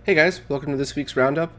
Hey guys, welcome to this week's Roundup.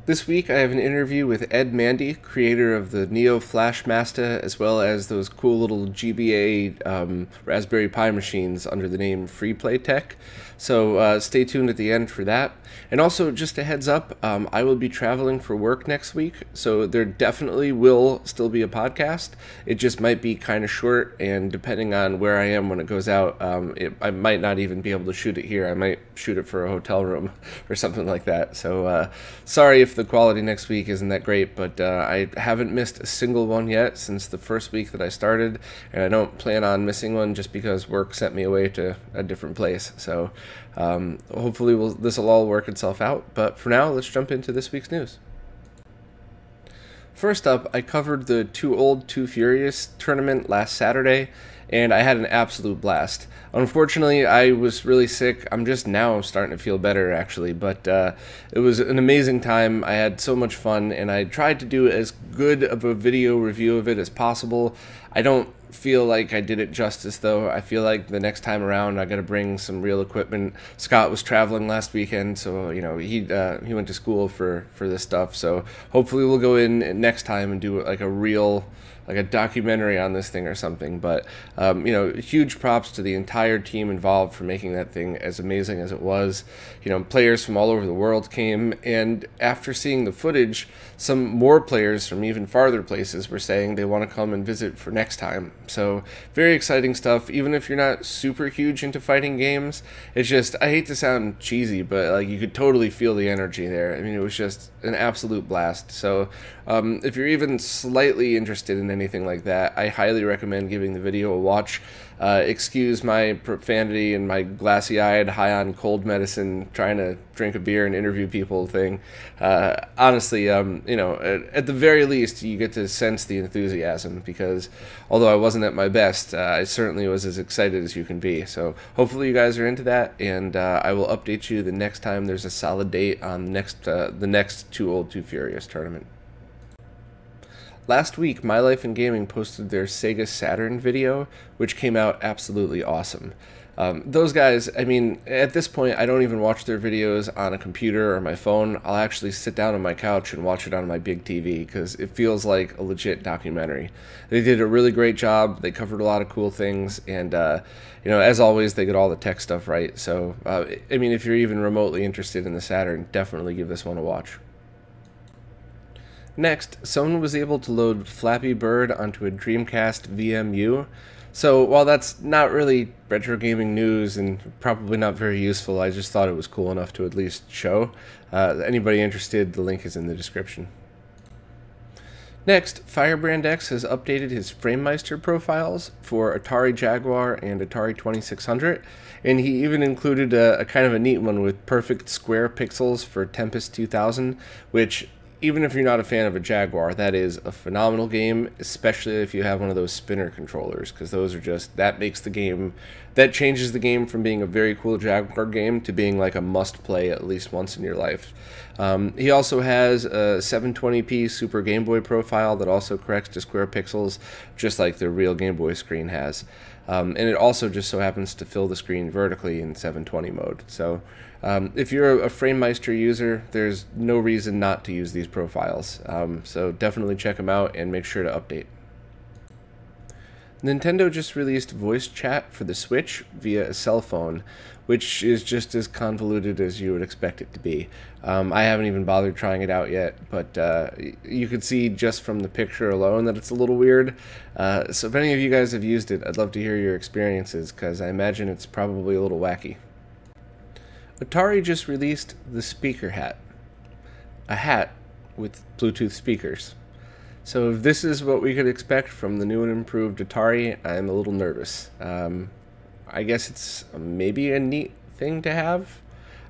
This week I have an interview with Ed Mandy, creator of the Neo Flash Master, as well as those cool little GBA Raspberry Pi machines under the name Freeplaytech. So stay tuned at the end for that. And also, just a heads up, I will be traveling for work next week, so there definitely will still be a podcast. It just might be kind of short, and depending on where I am when it goes out, I might not even be able to shoot it here. I might shoot it for a hotel room or something like that. So sorry if the quality next week isn't that great, but I haven't missed a single one yet since the first week that I started, and I don't plan on missing one just because work sent me away to a different place. So hopefully this will all work itself out, but for now, let's jump into this week's news. First up, I covered the Too Old, Too Furious tournament last Saturday, and I had an absolute blast. Unfortunately, I was really sick. I'm just now starting to feel better, actually, but it was an amazing time. I had so much fun, and I tried to do as good of a video review of it as possible. I don't feel like I did it justice, though. I feel like the next time around I gotta bring some real equipment. Scott was traveling last weekend, so you know he went to school for this stuff, so hopefully we'll go in next time and do like a documentary on this thing or something. But you know, huge props to the entire team involved for making that thing as amazing as it was. You know, players from all over the world came, and after seeing the footage, some more players from even farther places were saying they want to come and visit for next time. So very exciting stuff. Even if you're not super huge into fighting games, it's just, I hate to sound cheesy, but like you could totally feel the energy there. I mean, it was just an absolute blast. So if you're even slightly interested in anything like that, I highly recommend giving the video a watch. Excuse my profanity and my glassy-eyed, high on cold medicine, trying to drink a beer and interview people thing. Honestly, you know, at the very least, you get to sense the enthusiasm, because although I wasn't at my best, I certainly was as excited as you can be. So hopefully you guys are into that, and I will update you the next time there's a solid date on the next Too Old, Too Furious tournament. Last week, My Life in Gaming posted their Sega Saturn video, which came out absolutely awesome. Those guys, I mean, at this point, I don't even watch their videos on a computer or my phone. I'll actually sit down on my couch and watch it on my big TV, because it feels like a legit documentary. They did a really great job. They covered a lot of cool things, and you know, as always, they get all the tech stuff right. So, I mean, if you're even remotely interested in the Saturn, definitely give this one a watch. Next, someone was able to load Flappy Bird onto a Dreamcast VMU. So while that's not really retro gaming news and probably not very useful, I just thought it was cool enough to at least show. Anybody interested, the link is in the description. Next, Firebrand X has updated his Framemeister profiles for Atari Jaguar and Atari 2600, and he even included a kind of a neat one with perfect square pixels for Tempest 2000, which, even if you're not a fan of a Jaguar, that is a phenomenal game, especially if you have one of those spinner controllers, because those are just, that changes the game from being a very cool Jaguar game to being like a must-play at least once in your life. He also has a 720p Super Game Boy profile that also corrects to square pixels, just like the real Game Boy screen has. And it also just so happens to fill the screen vertically in 720 mode. So if you're a Framemeister user, there's no reason not to use these profiles. So definitely check them out and make sure to update. Nintendo just released voice chat for the Switch via a cell phone, which is just as convoluted as you would expect it to be. I haven't even bothered trying it out yet, but you could see just from the picture alone that it's a little weird. So if any of you guys have used it, I'd love to hear your experiences, because I imagine it's probably a little wacky. Atari just released the Speakerhat, a hat with Bluetooth speakers. So if this is what we could expect from the new and improved Atari, I'm a little nervous. I guess it's maybe a neat thing to have.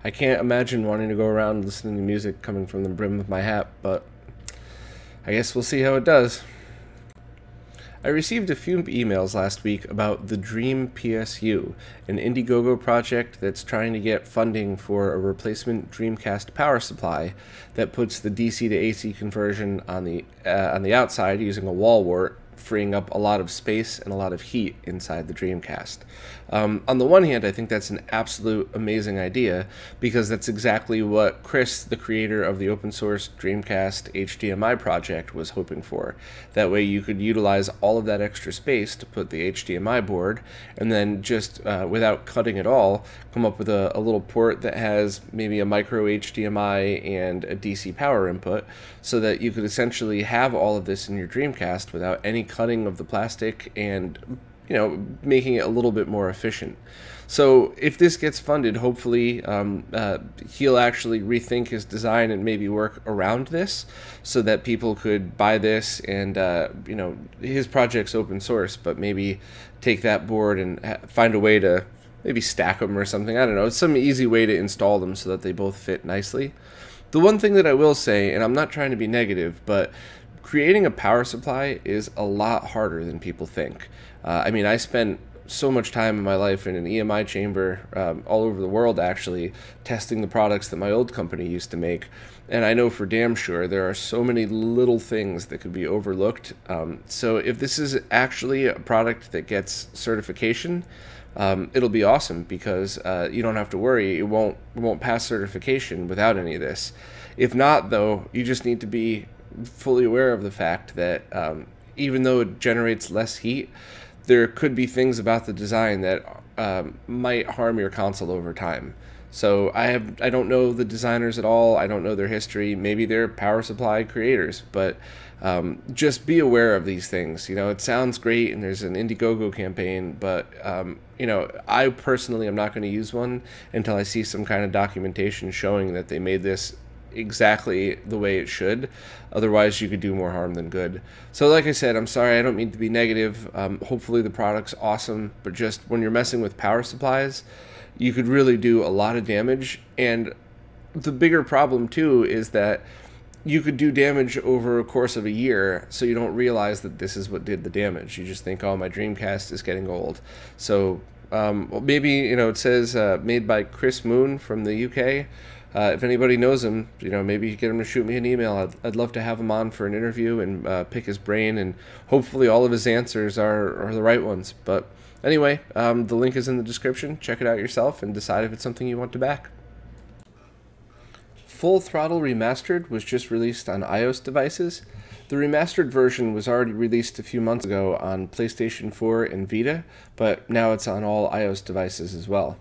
I can't imagine wanting to go around listening to music coming from the brim of my hat, but I guess we'll see how it does. I received a few emails last week about the DreamPSU, an Indiegogo project that's trying to get funding for a replacement Dreamcast power supply that puts the DC to AC conversion on the outside using a wall wart freeing up a lot of space and a lot of heat inside the Dreamcast. On the one hand, I think that's an absolute amazing idea, because that's exactly what Chris, the creator of the open source Dreamcast HDMI project, was hoping for. That way you could utilize all of that extra space to put the HDMI board, and then just without cutting at all, come up with a little port that has maybe a micro HDMI and a DC power input, so that you could essentially have all of this in your Dreamcast without any cutting of the plastic, and making it a little bit more efficient. So if this gets funded, hopefully he'll actually rethink his design and maybe work around this, so that people could buy this. And his project's open source, but maybe take that board and find a way to maybe stack them or something. I don't know. It's some easy way to install them so that they both fit nicely. The one thing that I will say, and I'm not trying to be negative, but creating a power supply is a lot harder than people think. I mean, I spent so much time in my life in an EMI chamber all over the world, actually, testing the products that my old company used to make. And I know for damn sure there are so many little things that could be overlooked. So if this is actually a product that gets certification, it'll be awesome, because you don't have to worry. It won't pass certification without any of this. If not, though, you just need to be fully aware of the fact that even though it generates less heat, there could be things about the design that might harm your console over time. So I don't know the designers at all. I don't know their history. Maybe they're power supply creators, but just be aware of these things. It sounds great, and there's an Indiegogo campaign, but I personally am not going to use one until I see some kind of documentation showing that they made this exactly the way it should. Otherwise, you could do more harm than good. So like I said, I'm sorry, I don't mean to be negative. Hopefully the product's awesome, but just when you're messing with power supplies, you could really do a lot of damage. And the bigger problem too is that you could do damage over a course of a year, so you don't realize that this is what did the damage. You just think, oh, my Dreamcast is getting old. So maybe, it says made by Chris Moon from the UK. If anybody knows him, maybe get him to shoot me an email. I'd love to have him on for an interview and pick his brain, and hopefully all of his answers are the right ones. But anyway, the link is in the description. Check it out yourself and decide if it's something you want to back. Full-throttle Remastered was just released on iOS devices. The remastered version was already released a few months ago on PlayStation 4 and Vita, but now it's on all iOS devices as well.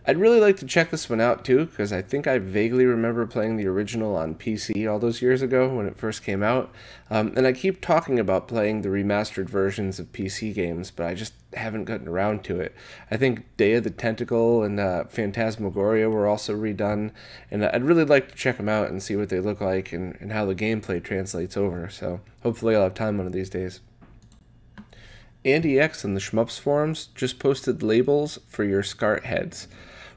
I'd really like to check this one out too, because I think I vaguely remember playing the original on PC all those years ago when it first came out. And I keep talking about playing the remastered versions of PC games, but I just haven't gotten around to it. I think Day of the Tentacle and Phantasmagoria were also redone, and I'd really like to check them out and see what they look like and how the gameplay translates over. So hopefully I'll have time one of these days. Andy X on the Shmups forums just posted labels for your SCART heads,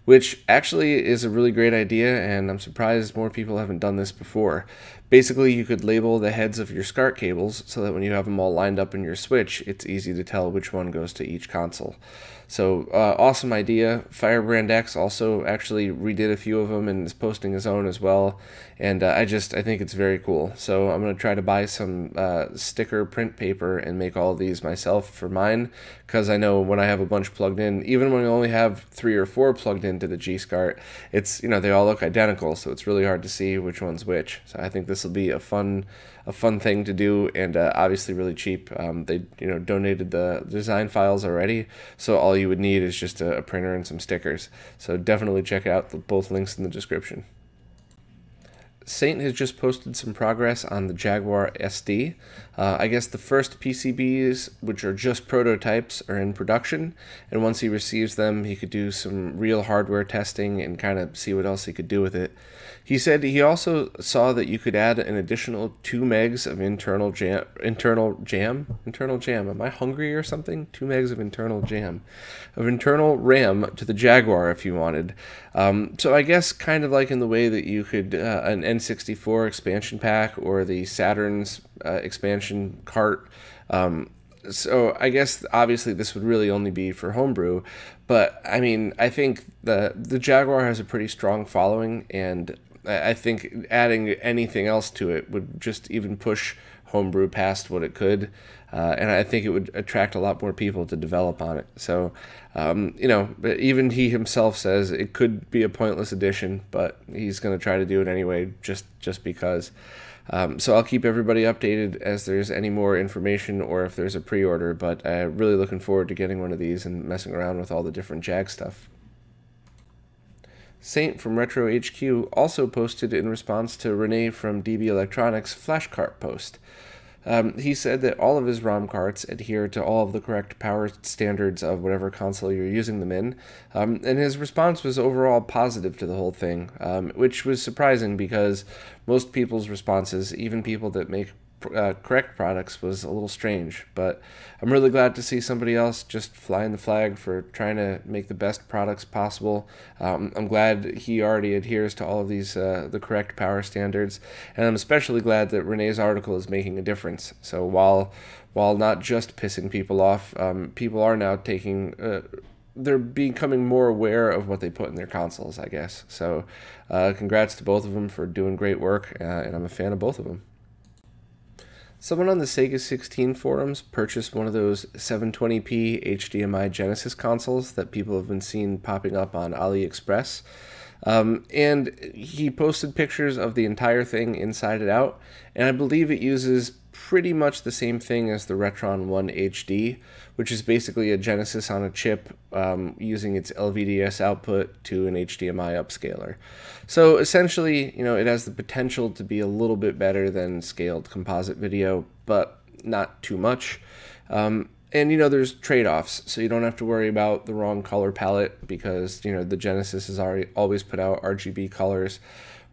which actually is a really great idea, and I'm surprised more people haven't done this before. Basically, you could label the heads of your SCART cables so that when you have them all lined up in your Switch, it's easy to tell which one goes to each console. So, awesome idea. Firebrand X also actually redid a few of them and is posting his own as well, and I think it's very cool. So I'm going to try to buy some sticker print paper and make all of these myself for mine, because I know when I have a bunch plugged in, even when I only have 3 or 4 plugged into the G-SCART, it's, they all look identical, so it's really hard to see which one's which. So I think this will be a fun thing to do, and obviously really cheap. They donated the design files already, so all you would need is just a printer and some stickers. So definitely check out both links in the description. Saint has just posted some progress on the JaguarSD. I guess the first PCBs, which are just prototypes, are in production, and once he receives them, he could do some real hardware testing and kind of see what else he could do with it. He said he also saw that you could add an additional 2 megs of internal jam. Am I hungry or something? 2 megs of internal RAM to the Jaguar if you wanted. So I guess kind of like in the way that you could an N64 expansion pack or the Saturn's expansion cart. So I guess obviously this would really only be for homebrew, but I mean, I think the Jaguar has a pretty strong following, and I think adding anything else to it would just even push homebrew past what it could, and I think it would attract a lot more people to develop on it. So, even he himself says it could be a pointless addition, but he's going to try to do it anyway, just because. So I'll keep everybody updated as there's any more information or if there's a pre-order, but I'm really looking forward to getting one of these and messing around with all the different Jag stuff. Saint from RetroHQ also posted in response to Renee from DB Electronics' flashcart post. He said that all of his ROM carts adhere to all of the correct power standards of whatever console you're using them in, and his response was overall positive to the whole thing, which was surprising because most people's responses, even people that make correct products, was a little strange. But I'm really glad to see somebody else just flying the flag for trying to make the best products possible. I'm glad he already adheres to all of these the correct power standards, and I'm especially glad that Renee's article is making a difference. So while not just pissing people off, people are now taking they're becoming more aware of what they put in their consoles, I guess. So congrats to both of them for doing great work, and I'm a fan of both of them. Someone on the Sega 16 forums purchased one of those 720p HDMI Genesis consoles that people have been seeing popping up on AliExpress. And he posted pictures of the entire thing inside and out, and I believe it uses pretty much the same thing as the Retron 1 HD, which is basically a Genesis on a chip using its LVDS output to an HDMI upscaler. So essentially, it has the potential to be a little bit better than scaled composite video, but not too much. And there's trade-offs, so you don't have to worry about the wrong color palette because the Genesis has always put out RGB colors.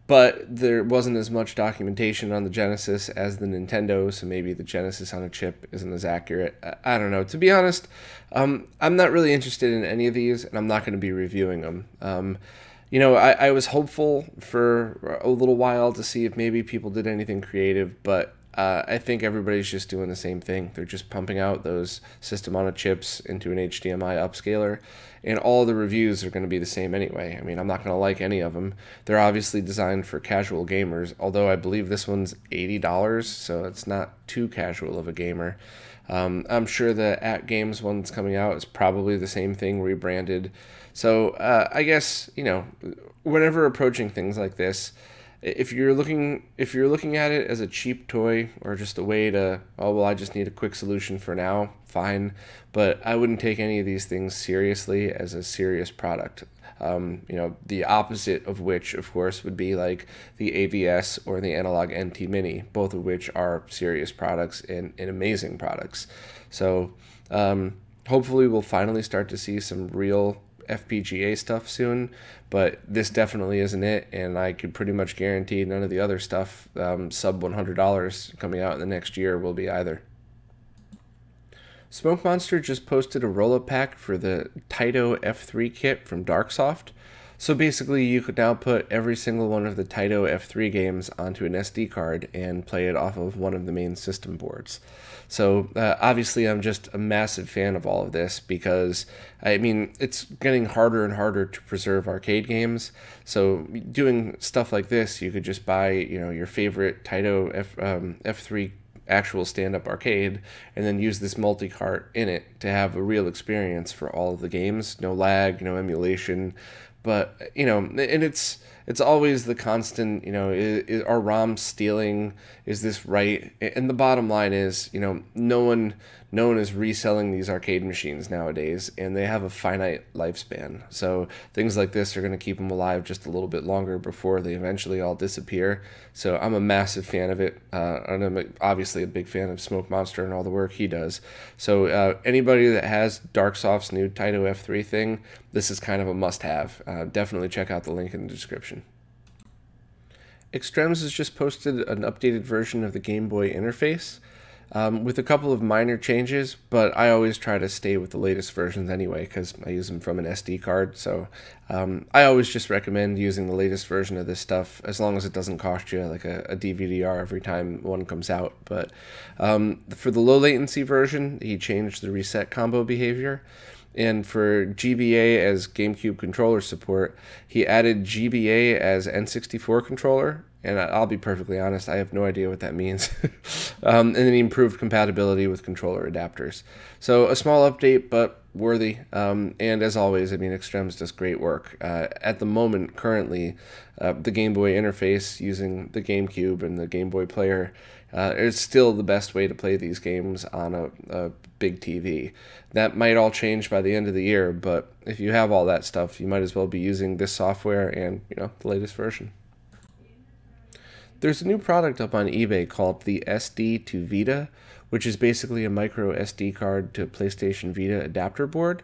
But there wasn't as much documentation on the Genesis as the Nintendo, so maybe the Genesis on a chip isn't as accurate. I don't know. To be honest, I'm not really interested in any of these, and I'm not going to be reviewing them. I was hopeful for a little while to see if maybe people did anything creative, but I think everybody's just doing the same thing. They're just pumping out those system-on-a-chips into an HDMI upscaler, and all the reviews are going to be the same anyway. I mean, I'm not going to like any of them. They're obviously designed for casual gamers, although I believe this one's $80, so it's not too casual of a gamer. I'm sure the At Games one that's coming out is probably the same thing rebranded. So I guess, whenever approaching things like this, if you're looking at it as a cheap toy or just a way to, I just need a quick solution for now, fine. But I wouldn't take any of these things seriously as a serious product. The opposite of which, of course, would be like the AVS or the Analog NT Mini, both of which are serious products and amazing products. So hopefully we'll finally start to see some real FPGA stuff soon, but this definitely isn't it, and I could pretty much guarantee none of the other stuff sub $100 coming out in the next year will be either. Smokemonster just posted a Rollup pack for the Taito F3 kit from Darksoft. So basically you could now put every single one of the Taito F3 games onto an SD card and play it off of one of the main system boards. So obviously I'm just a massive fan of all of this because, I mean, it's getting harder and harder to preserve arcade games. So doing stuff like this, you could just buy, your favorite Taito F3 actual stand-up arcade and then use this multi-cart in it to have a real experience for all of the games. No lag, no emulation. But, and it's always the constant, are ROMs stealing? Is this right? And the bottom line is, no one is reselling these arcade machines nowadays, and they have a finite lifespan. So things like this are going to keep them alive just a little bit longer before they eventually all disappear. So I'm a massive fan of it, and I'm obviously a big fan of Smokemonster and all the work he does. So anybody that has Darksoft's new Taito F3 thing, this is kind of a must-have. Definitely check out the link in the description. Extrems has just posted an updated version of the Game Boy interface with a couple of minor changes, but I always try to stay with the latest versions anyway because I use them from an SD card. So I always just recommend using the latest version of this stuff as long as it doesn't cost you like a DVD-R every time one comes out. But for the low latency version, he changed the reset combo behavior. And for GBA as GameCube controller support, he added GBA as N64 controller. And I'll be perfectly honest, I have no idea what that means. And then he improved compatibility with controller adapters. So a small update, but worthy. And as always, I mean, Extrems does great work. At the moment, currently, the Game Boy interface using the GameCube and the Game Boy player is still the best way to play these games on a big TV. That might all change by the end of the year, but if you have all that stuff, you might as well be using this software and, the latest version. There's a new product up on eBay called the SD to Vita, which is basically a micro SD card to PlayStation Vita adapter board.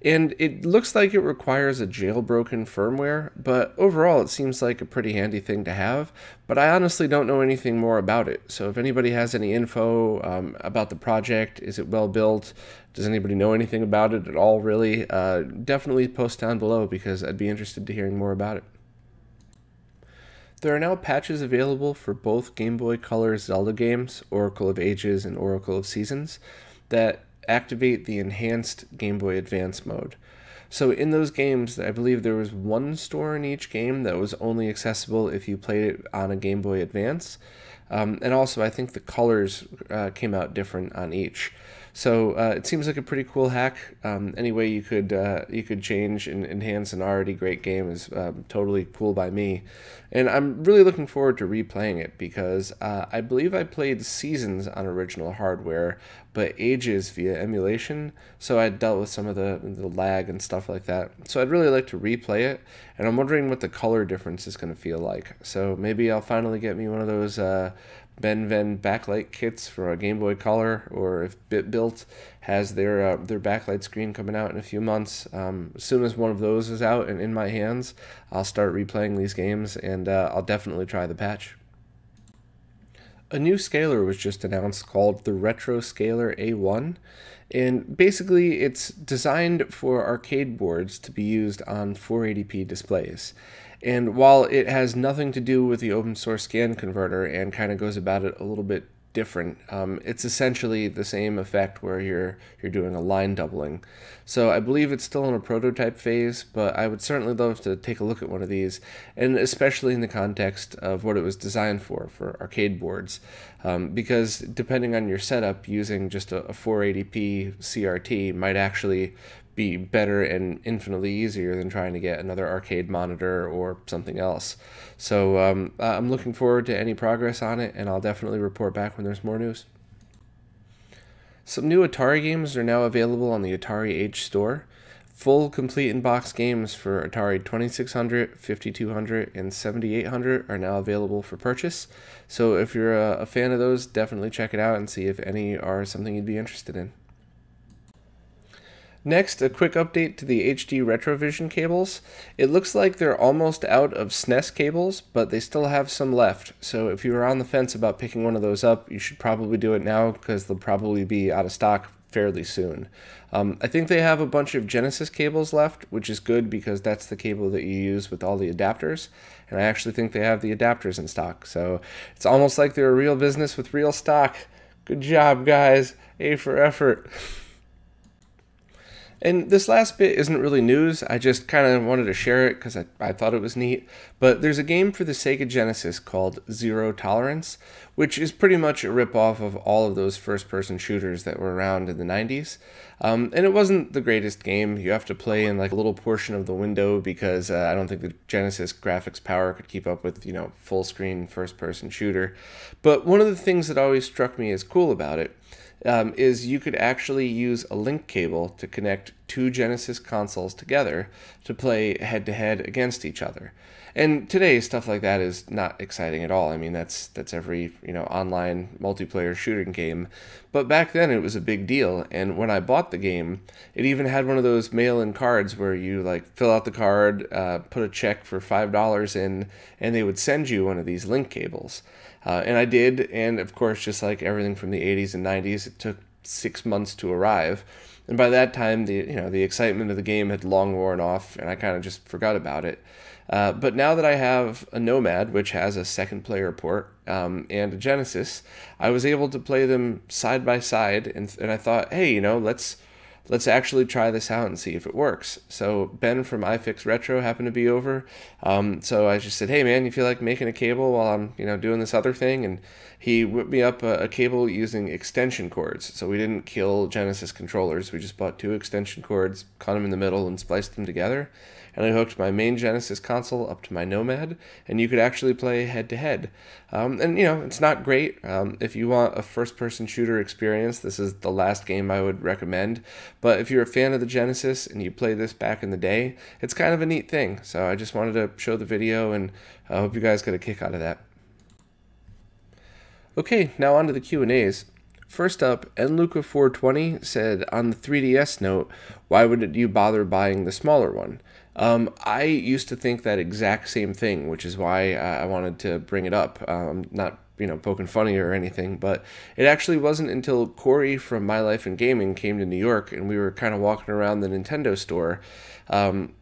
And it looks like it requires a jailbroken firmware, but overall it seems like a pretty handy thing to have. But I honestly don't know anything more about it. So if anybody has any info about the project, is it well built? Does anybody know anything about it at all, really? Definitely post down below because I'd be interested to hearing more about it. There are now patches available for both Game Boy Color Zelda games, Oracle of Ages and Oracle of Seasons, that activate the enhanced Game Boy Advance mode. So in those games, I believe there was one store in each game that was only accessible if you played it on a Game Boy Advance. And also, I think the colors came out different on each. So it seems like a pretty cool hack. Any way you could change and enhance an already great game is totally cool by me. And I'm really looking forward to replaying it because I believe I played Seasons on original hardware, but Ages via emulation. So I dealt with some of the lag and stuff like that. So I'd really like to replay it, and I'm wondering what the color difference is going to feel like. So maybe I'll finally get me one of those Ben backlight kits for a Game Boy Color, or if BitBuilt has their backlight screen coming out in a few months. As soon as one of those is out and in my hands, I'll start replaying these games, and I'll definitely try the patch. A new scaler was just announced called the RetroScaler A1, and basically it's designed for arcade boards to be used on 480p displays. And while it has nothing to do with the open source scan converter and kind of goes about it a little bit different, it's essentially the same effect where you're doing a line doubling. So I believe it's still in a prototype phase, but I would certainly love to take a look at one of these, and especially in the context of what it was designed for arcade boards, because depending on your setup, using just a 480p CRT might actually be better and infinitely easier than trying to get another arcade monitor or something else. So I'm looking forward to any progress on it, and I'll definitely report back when there's more news. Some new Atari games are now available on the Atari Age store. Full complete in-box games for Atari 2600, 5200, and 7800 are now available for purchase. So if you're a fan of those, definitely check it out and see if any are something you'd be interested in. Next, a quick update to the HDRetrovision cables. It looks like they're almost out of SNES cables, but they still have some left. So if you were on the fence about picking one of those up, you should probably do it now because they'll probably be out of stock fairly soon. I think they have a bunch of Genesis cables left, which is good because that's the cable that you use with all the adapters. And I actually think they have the adapters in stock. So it's almost like they're a real business with real stock. Good job, guys. A for effort. And this last bit isn't really news, I just kind of wanted to share it because I thought it was neat. But there's a game for the Sega Genesis called Zero Tolerance, which is pretty much a ripoff of all of those first-person shooters that were around in the 90s. And it wasn't the greatest game. You have to play in like a little portion of the window because I don't think the Genesis graphics power could keep up with, full-screen first-person shooter. But one of the things that always struck me as cool about it is you could actually use a link cable to connect two Genesis consoles together to play head-to-head against each other. And today, stuff like that is not exciting at all. I mean, that's every online multiplayer shooting game. But back then, it was a big deal. And when I bought the game, it even had one of those mail-in cards where you fill out the card, put a check for $5 in, and they would send you one of these link cables. And I did, and of course, just like everything from the 80s and 90s, it took 6 months to arrive. And by that time, the excitement of the game had long worn off, and I kind of just forgot about it. But now that I have a Nomad, which has a second player port, and a Genesis, I was able to play them side by side, and I thought, hey, let's let's actually try this out and see if it works. So Ben from iFixRetro happened to be over. So I just said, hey man, you feel like making a cable while I'm, doing this other thing? And he whipped me up a cable using extension cords. So we didn't kill Genesis controllers. We just bought 2 extension cords, cut them in the middle, and spliced them together. And I hooked my main Genesis console up to my Nomad, and you could actually play head-to-head. It's not great. If you want a first-person shooter experience, this is the last game I would recommend. But if you're a fan of the Genesis and you played this back in the day, it's kind of a neat thing. So I just wanted to show the video, and I hope you guys get a kick out of that. Okay, now on to the Q&As. First up, nluca420 said, on the 3DS note, why would you bother buying the smaller one? I used to think that exact same thing, which is why I wanted to bring it up. Not poking funny or anything, but it actually wasn't until Corey from My Life in Gaming came to New York and we were kind of walking around the Nintendo store, and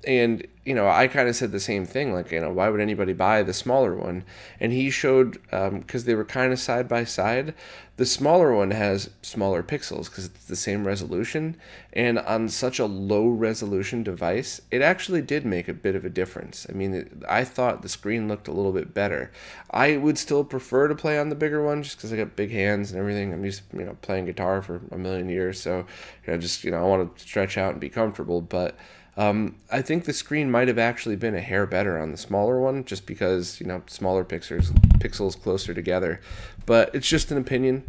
I kind of said the same thing, like, why would anybody buy the smaller one? And he showed, because they were kind of side by side, the smaller one has smaller pixels because it's the same resolution, and on such a low resolution device, it actually did make a bit of a difference. I mean, I thought the screen looked a little bit better. I would still prefer to play on the bigger one just because I got big hands and everything. I'm used to, playing guitar for a million years, so I want to stretch out and be comfortable, but I think the screen might have actually been a hair better on the smaller one, just because, smaller pixels closer together. But it's just an opinion.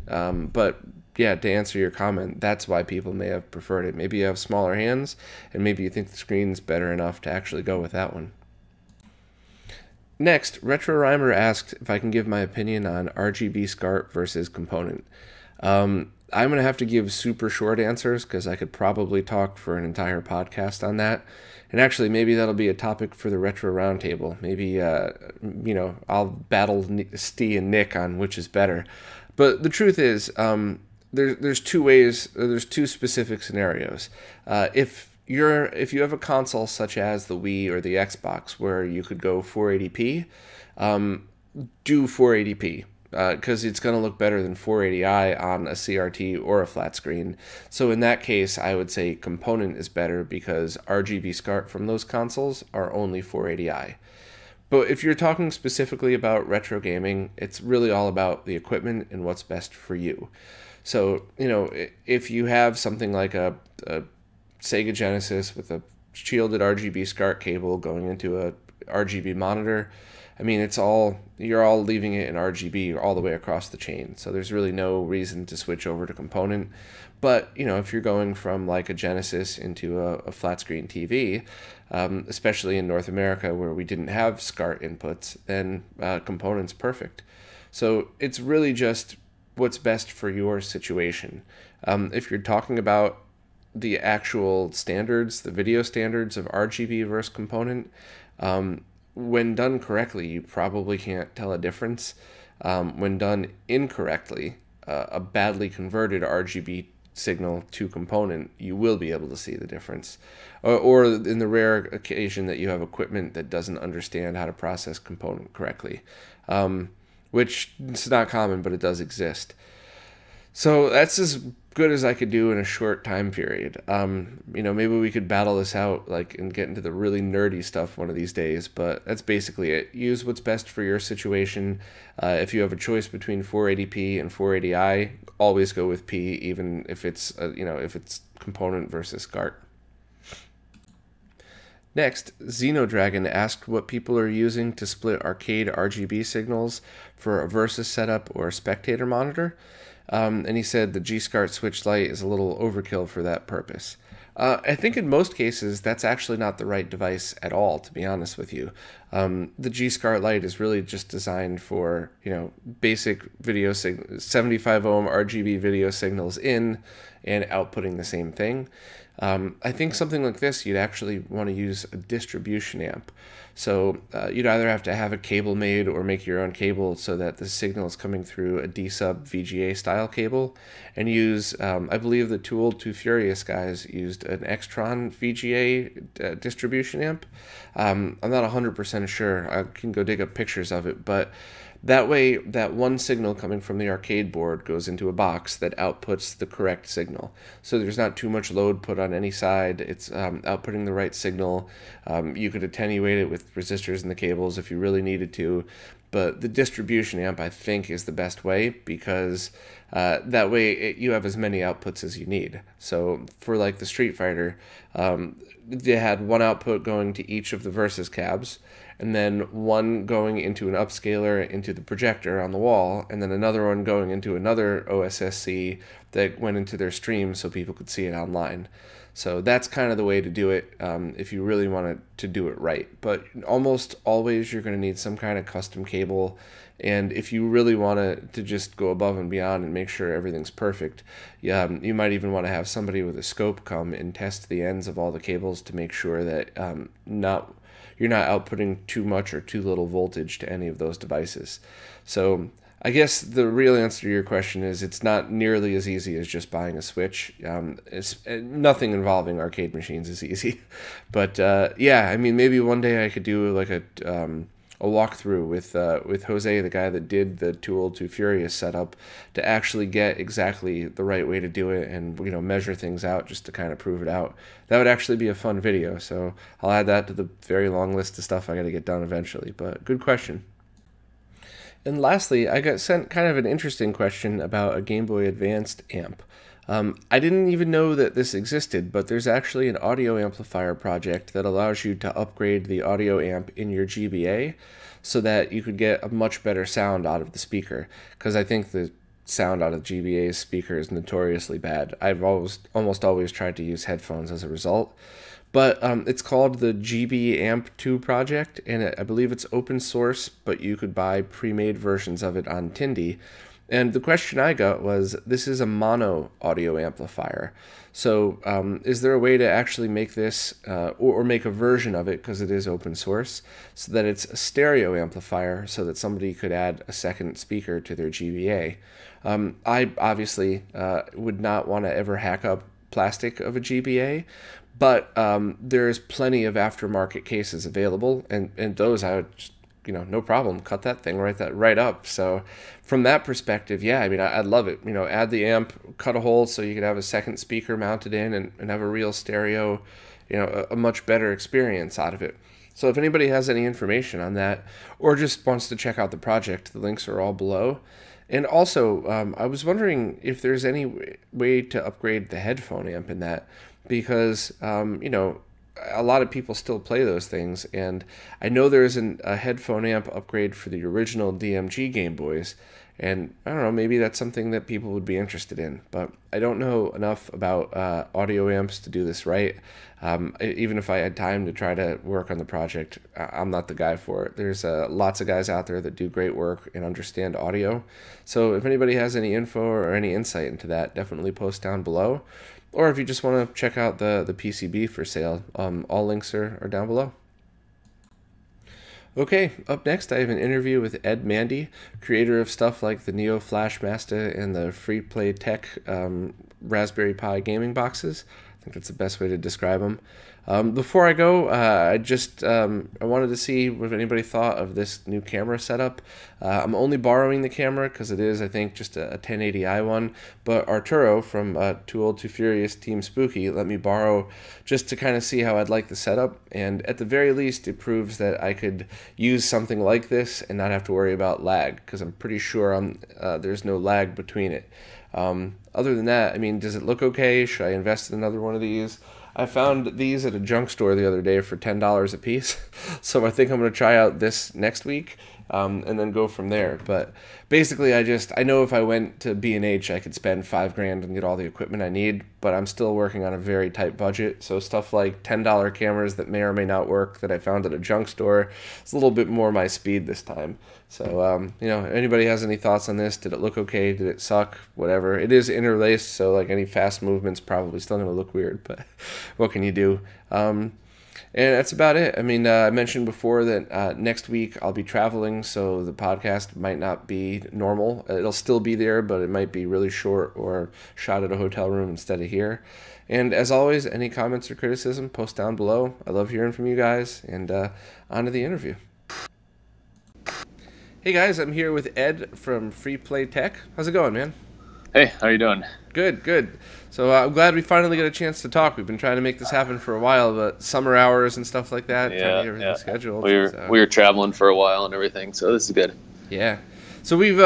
But yeah, to answer your comment, that's why people may have preferred it. Maybe you have smaller hands, and maybe you think the screen's better enough to actually go with that one. Next, RetroRhymer asked if I can give my opinion on RGB SCART versus component. I'm going to have to give super short answers because I could probably talk for an entire podcast on that. And actually, maybe that'll be a topic for the Retro Roundtable. Maybe, I'll battle Steve and Nick on which is better. But the truth is, there's 2 ways, there's 2 specific scenarios. If you have a console such as the Wii or the Xbox where you could go 480p, do 480p. Because it's going to look better than 480i on a CRT or a flat screen. So in that case, I would say component is better because RGB SCART from those consoles are only 480i. But if you're talking specifically about retro gaming, it's really all about the equipment and what's best for you. So, if you have something like a Sega Genesis with a shielded RGB SCART cable going into a RGB monitor, I mean, you're all leaving it in RGB all the way across the chain. So there's really no reason to switch over to component. But, if you're going from like a Genesis into a flat screen TV, especially in North America where we didn't have SCART inputs, then component's perfect. So it's really just what's best for your situation. If you're talking about the actual standards, the video standards of RGB versus component, when done correctly, you probably can't tell a difference. When done incorrectly, a badly converted RGB signal to component, you will be able to see the difference. Or in the rare occasion that you have equipment that doesn't understand how to process component correctly, which is not common, but it does exist. So that's as good as I could do in a short time period. Maybe we could battle this out and get into the really nerdy stuff one of these days, but that's basically it. Use what's best for your situation. If you have a choice between 480p and 480i, always go with P, even if it's if it's component versus SCART. Next, XenoDragun asked what people are using to split arcade RGB signals for a Versus setup or a spectator monitor. And he said the G-SCART switch light is a little overkill for that purpose. I think in most cases that's actually not the right device at all, to be honest with you. The G-SCART light is really just designed for, basic video 75 ohm RGB video signals in and outputting the same thing. I think something like this, you'd actually want to use a distribution amp. So you'd either have to have a cable made or make your own cable so that the signal is coming through a D-sub VGA style cable, and use, I believe the Too Old Too Furious guys used an Extron VGA distribution amp. I'm not 100% sure. I can go dig up pictures of it, but that way, that one signal coming from the arcade board goes into a box that outputs the correct signal. So there's not too much load put on any side. It's outputting the right signal. You could attenuate it with resistors in the cables if you really needed to. But the distribution amp, I think, is the best way, because that way you have as many outputs as you need. So for like the Street Fighter, they had one output going to each of the Versus cabs, and then one going into an upscaler into the projector on the wall, and then another one going into another OSSC that went into their stream so people could see it online. So that's kind of the way to do it if you really wanted to do it right. But almost always you're going to need some kind of custom cable. And if you really want to just go above and beyond and make sure everything's perfect, you might even want to have somebody with a scope come and test the ends of all the cables to make sure that you're not outputting too much or too little voltage to any of those devices. So I guess the real answer to your question is it's not nearly as easy as just buying a Switch. Nothing involving arcade machines is easy. But yeah, I mean, maybe one day I could do like a walkthrough with Jose, the guy that did the Too Old Too Furious setup, to actually get exactly the right way to do it and, you know, measure things out just to kind of prove it out. That would actually be a fun video, so I'll add that to the very long list of stuff I got to get done eventually. But good question. And lastly, I got sent kind of an interesting question about a Game Boy Advanced amp. I didn't even know that this existed, but there's actually an audio amplifier project that allows you to upgrade the audio amp in your GBA so that you could get a much better sound out of the speaker, because I think the sound out of GBA's speaker is notoriously bad. I've almost always tried to use headphones as a result. But it's called the GBAmp2 Project, and I believe it's open source, but you could buy pre-made versions of it on Tindy. And the question I got was, this is a mono audio amplifier. So is there a way to actually make this, or make a version of it, because it is open source, so that it's a stereo amplifier so that somebody could add a second speaker to their GBA? I obviously would not want to ever hack up plastic of a GBA, but there's plenty of aftermarket cases available, and those I would just, you know, no problem, cut that thing right up. So from that perspective, yeah, I mean, I'd love it. You know, add the amp, cut a hole so you could have a second speaker mounted in and have a real stereo, you know, a much better experience out of it. So if anybody has any information on that, or just wants to check out the project, the links are all below. And also, I was wondering if there's any way to upgrade the headphone amp in that, because, you know, a lot of people still play those things, and I know there's a headphone amp upgrade for the original DMG Game Boys, and I don't know, maybe that's something that people would be interested in, but I don't know enough about audio amps to do this right. Even if I had time to try to work on the project, I'm not the guy for it. There's lots of guys out there that do great work and understand audio, so if anybody has any info or any insight into that, definitely post down below. Or if you just want to check out the PCB for sale, all links are down below. Okay, up next I have an interview with Ed Mandy, creator of stuff like the Neo Flashmaster and the Freeplaytech Raspberry Pi gaming boxes. I think that's the best way to describe them. Before I go, I wanted to see what anybody thought of this new camera setup. I'm only borrowing the camera because it is, I think, just a 1080i one, but Arturo from Too Old Too Furious Team Spooky let me borrow just to kind of see how I'd like the setup, and at the very least it proves that I could use something like this and not have to worry about lag, because I'm pretty sure there's no lag between it. Other than that, I mean, does it look okay? Should I invest in another one of these? I found these at a junk store the other day for $10 a piece, so I think I'm going to try out this next week and then go from there. But basically, I know if I went to B&H, I could spend $5 grand and get all the equipment I need, but I'm still working on a very tight budget, so stuff like $10 cameras that may or may not work that I found at a junk store, it's a little bit more my speed this time. So, you know, anybody has any thoughts on this? Did it look okay? Did it suck? Whatever. It is interlaced, so like any fast movement's probably still going to look weird, but what can you do? And that's about it. I mean, I mentioned before that next week I'll be traveling, so the podcast might not be normal. It'll still be there, but it might be really short or shot at a hotel room instead of here. And as always, any comments or criticism, post down below. I love hearing from you guys, and on to the interview. Hey guys, I'm here with Ed from Freeplaytech. How's it going, man? Hey, how you doing? Good, good. So I'm glad we finally got a chance to talk. We've been trying to make this happen for a while, but summer hours and stuff like that, trying to Yeah, get everything yeah. scheduled. We were traveling for a while and everything, so this is good. Yeah. So we've,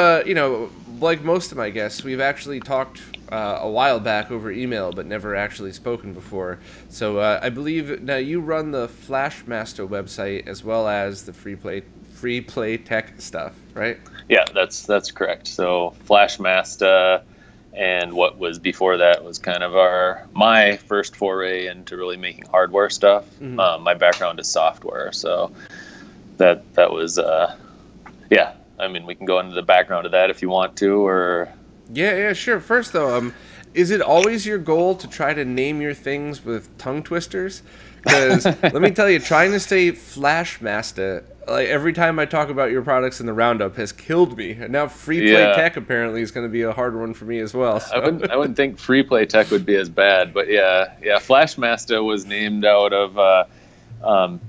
like most of my guests, we've actually talked a while back over email, but never actually spoken before. So I believe now you run the Flashmaster website as well as the Freeplaytech stuff, right? Yeah, that's correct. So Flashmaster and what was before that was kind of my first foray into really making hardware stuff. Mm-hmm. My background is software, so that was yeah. I mean, we can go into the background of that if you want to, or Yeah, sure. First, though, is it always your goal to try to name your things with tongue twisters? Because let me tell you, trying to say Flashmaster, like every time I talk about your products in the Roundup, has killed me. And now Freeplaytech apparently is going to be a hard one for me as well. So. I wouldn't think Freeplaytech would be as bad, but yeah. Flashmaster was named out of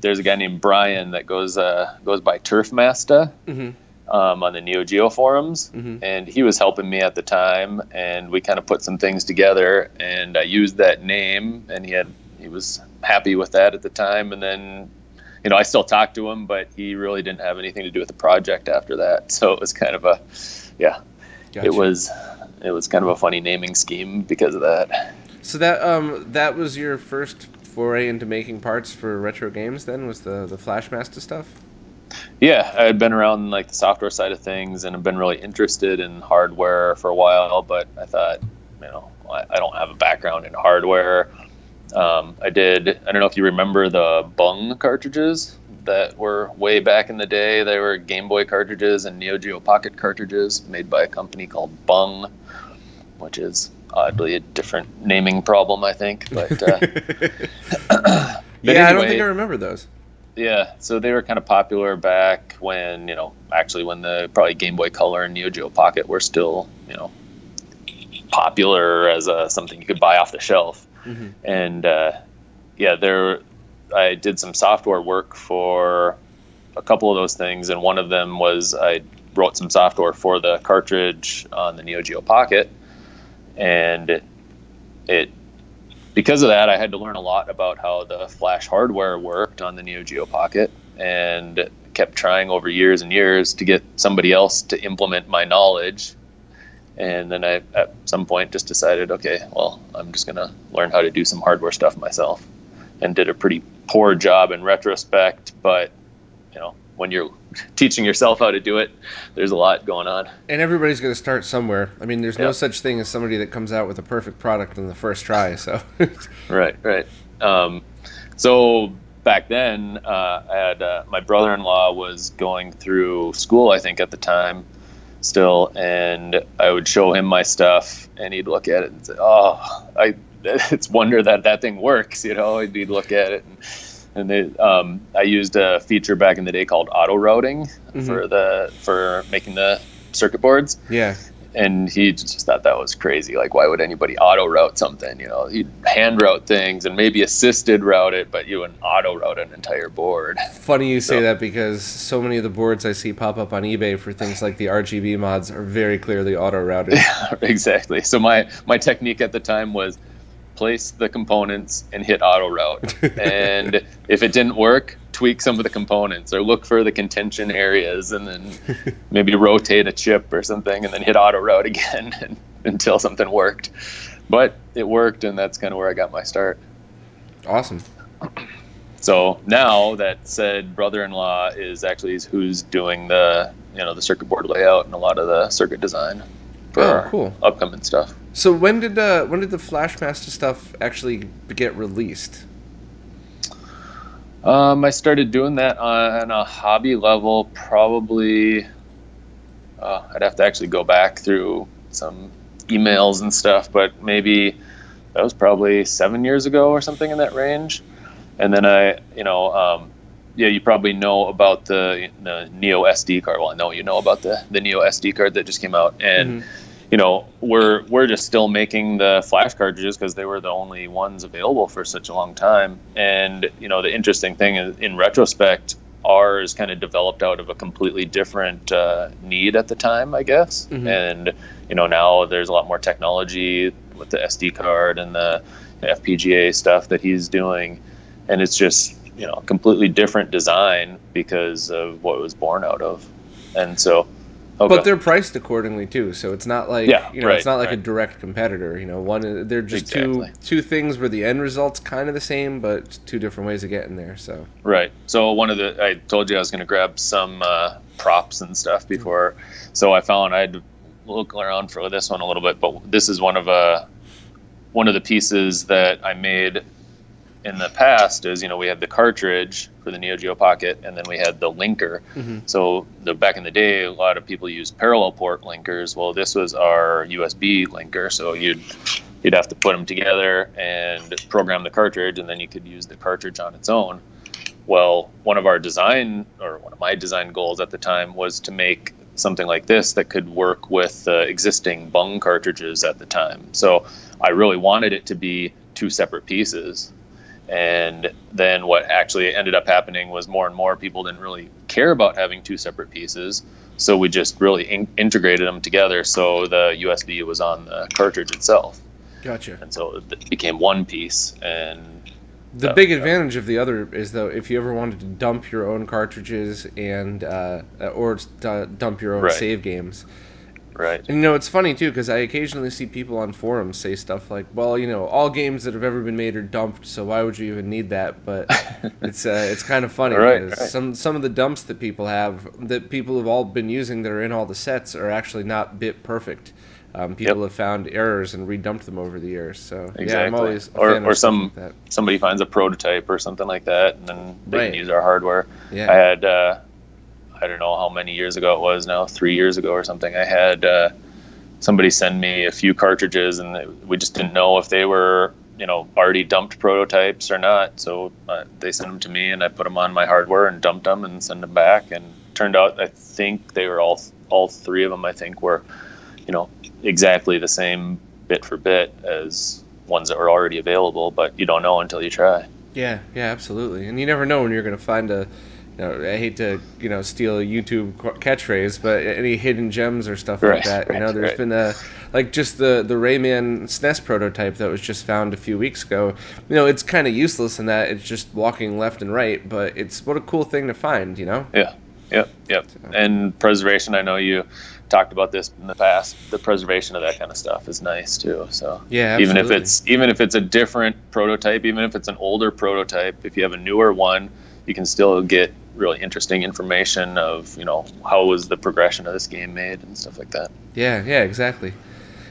there's a guy named Brian that goes by Turfmaster. Mm-hmm. On the Neo Geo forums, and he was helping me at the time, and we kind of put some things together, and I used that name, and he was happy with that at the time, and then I still talked to him, but he really didn't have anything to do with the project after that, so it was kind of Gotcha. it was kind of a funny naming scheme because of that. So that was your first foray into making parts for retro games then, was the Flashmaster stuff? Yeah, I had been around like the software side of things and have been really interested in hardware for a while, but I thought, I don't have a background in hardware. I don't know if you remember the Bung cartridges that were way back in the day. They were Game Boy cartridges and Neo Geo Pocket cartridges made by a company called Bung, which is oddly a different naming problem, I think. But, I don't think I remember those. Yeah, so they were kind of popular back when, when the probably Game Boy Color and Neo Geo Pocket were still, popular as something you could buy off the shelf. Mm-hmm. And I did some software work for a couple of those things, and one of them was I wrote some software for the cartridge on the Neo Geo Pocket, and because of that, I had to learn a lot about how the flash hardware worked on the Neo Geo Pocket, and kept trying over years and years to get somebody else to implement my knowledge. And then I, at some point, just decided, okay, well, I'm just going to learn how to do some hardware stuff myself, and did a pretty poor job in retrospect. But, when you're teaching yourself how to do it, there's a lot going on. And everybody's going to start somewhere. I mean, there's no such thing as somebody that comes out with a perfect product in the first try. So Right. So back then, I had my brother-in-law was going through school, I think, at the time still, and I would show him my stuff, and he'd look at it and say, "Oh, it's wonder that thing works." He'd look at it, and I used a feature back in the day called auto routing for making the circuit boards. Yeah. And he just thought that was crazy. Like, why would anybody auto route something? You'd hand route things and maybe assisted route it, but you wouldn't auto route an entire board. Funny you say that, because so many of the boards I see pop up on eBay for things like the RGB mods are very clearly auto routed. Yeah, exactly. So my technique at the time was place the components and hit auto route. And if it didn't work, tweak some of the components, or look for the contention areas, and then maybe rotate a chip or something, and then hit auto route again until something worked. But it worked, and that's kind of where I got my start. Awesome. So now that said brother-in-law is actually who's doing the the circuit board layout and a lot of the circuit design for cool. upcoming stuff. So when did the Flashmaster stuff actually get released? I started doing that on a hobby level probably, I'd have to actually go back through some emails and stuff, but maybe that was probably 7 years ago or something in that range. And then you probably know about the Neo SD card. Well, I know you know about the Neo SD card that just came out, and we're just still making the flash cartridges because they were the only ones available for such a long time. And the interesting thing is, in retrospect, ours kind of developed out of a completely different need at the time, I guess. And now there's a lot more technology with the SD card and the FPGA stuff that he's doing, and it's just a completely different design because of what it was born out of. And so but they're priced accordingly too, so it's not like it's not like a direct competitor. They're just two things where the end result's kind of the same, but two different ways of getting there. So So I told you I was going to grab some props and stuff before, so I found I had to look around for this one a little bit, but this is one of the pieces that I made in the past. Is we had the cartridge for the Neo Geo Pocket, and then we had the linker. So back in the day, a lot of people used parallel port linkers. Well, this was our USB linker, so you'd have to put them together and program the cartridge, and then you could use the cartridge on its own. Well, one of my design goals at the time was to make something like this that could work with existing bung cartridges at the time. So I really wanted it to be two separate pieces. And then what actually ended up happening was more and more people didn't really care about having two separate pieces. So we just really integrated them together. So the USB was on the cartridge itself. Gotcha. And so it became one piece. And the big advantage of the other is, though, if you ever wanted to dump your own cartridges and or dump your own save games. Right. And it's funny too, because I occasionally see people on forums say stuff like, "Well, all games that have ever been made are dumped, so why would you even need that?" But it's kind of funny because some of the dumps that people have all been using that are in all the sets are actually not bit perfect. People have found errors and redumped them over the years. So yeah, I'm always a fan of stuff like that. Somebody finds a prototype or something like that, and then they can use our hardware. Yeah. I had. I don't know how many years ago it was now, 3 years ago or something. I had somebody send me a few cartridges, and we just didn't know if they were, already dumped prototypes or not. So they sent them to me, and I put them on my hardware and dumped them and sent them back. And turned out, I think they were all three of them, I think, were, exactly the same bit for bit as ones that were already available, but you don't know until you try. Yeah, absolutely. And you never know when you're going to find I hate to, steal a YouTube catchphrase, but any hidden gems or stuff like that. There's been just the Rayman SNES prototype that was just found a few weeks ago. It's kind of useless in that it's just walking left and right, but it's what a cool thing to find, Yeah. Yep. So. And preservation, I know you talked about this in the past. The preservation of that kind of stuff is nice too. So yeah, absolutely. even if it's a different prototype, even if it's an older prototype, if you have a newer one, you can still get really interesting information of how was the progression of this game made and stuff like that. Yeah, exactly.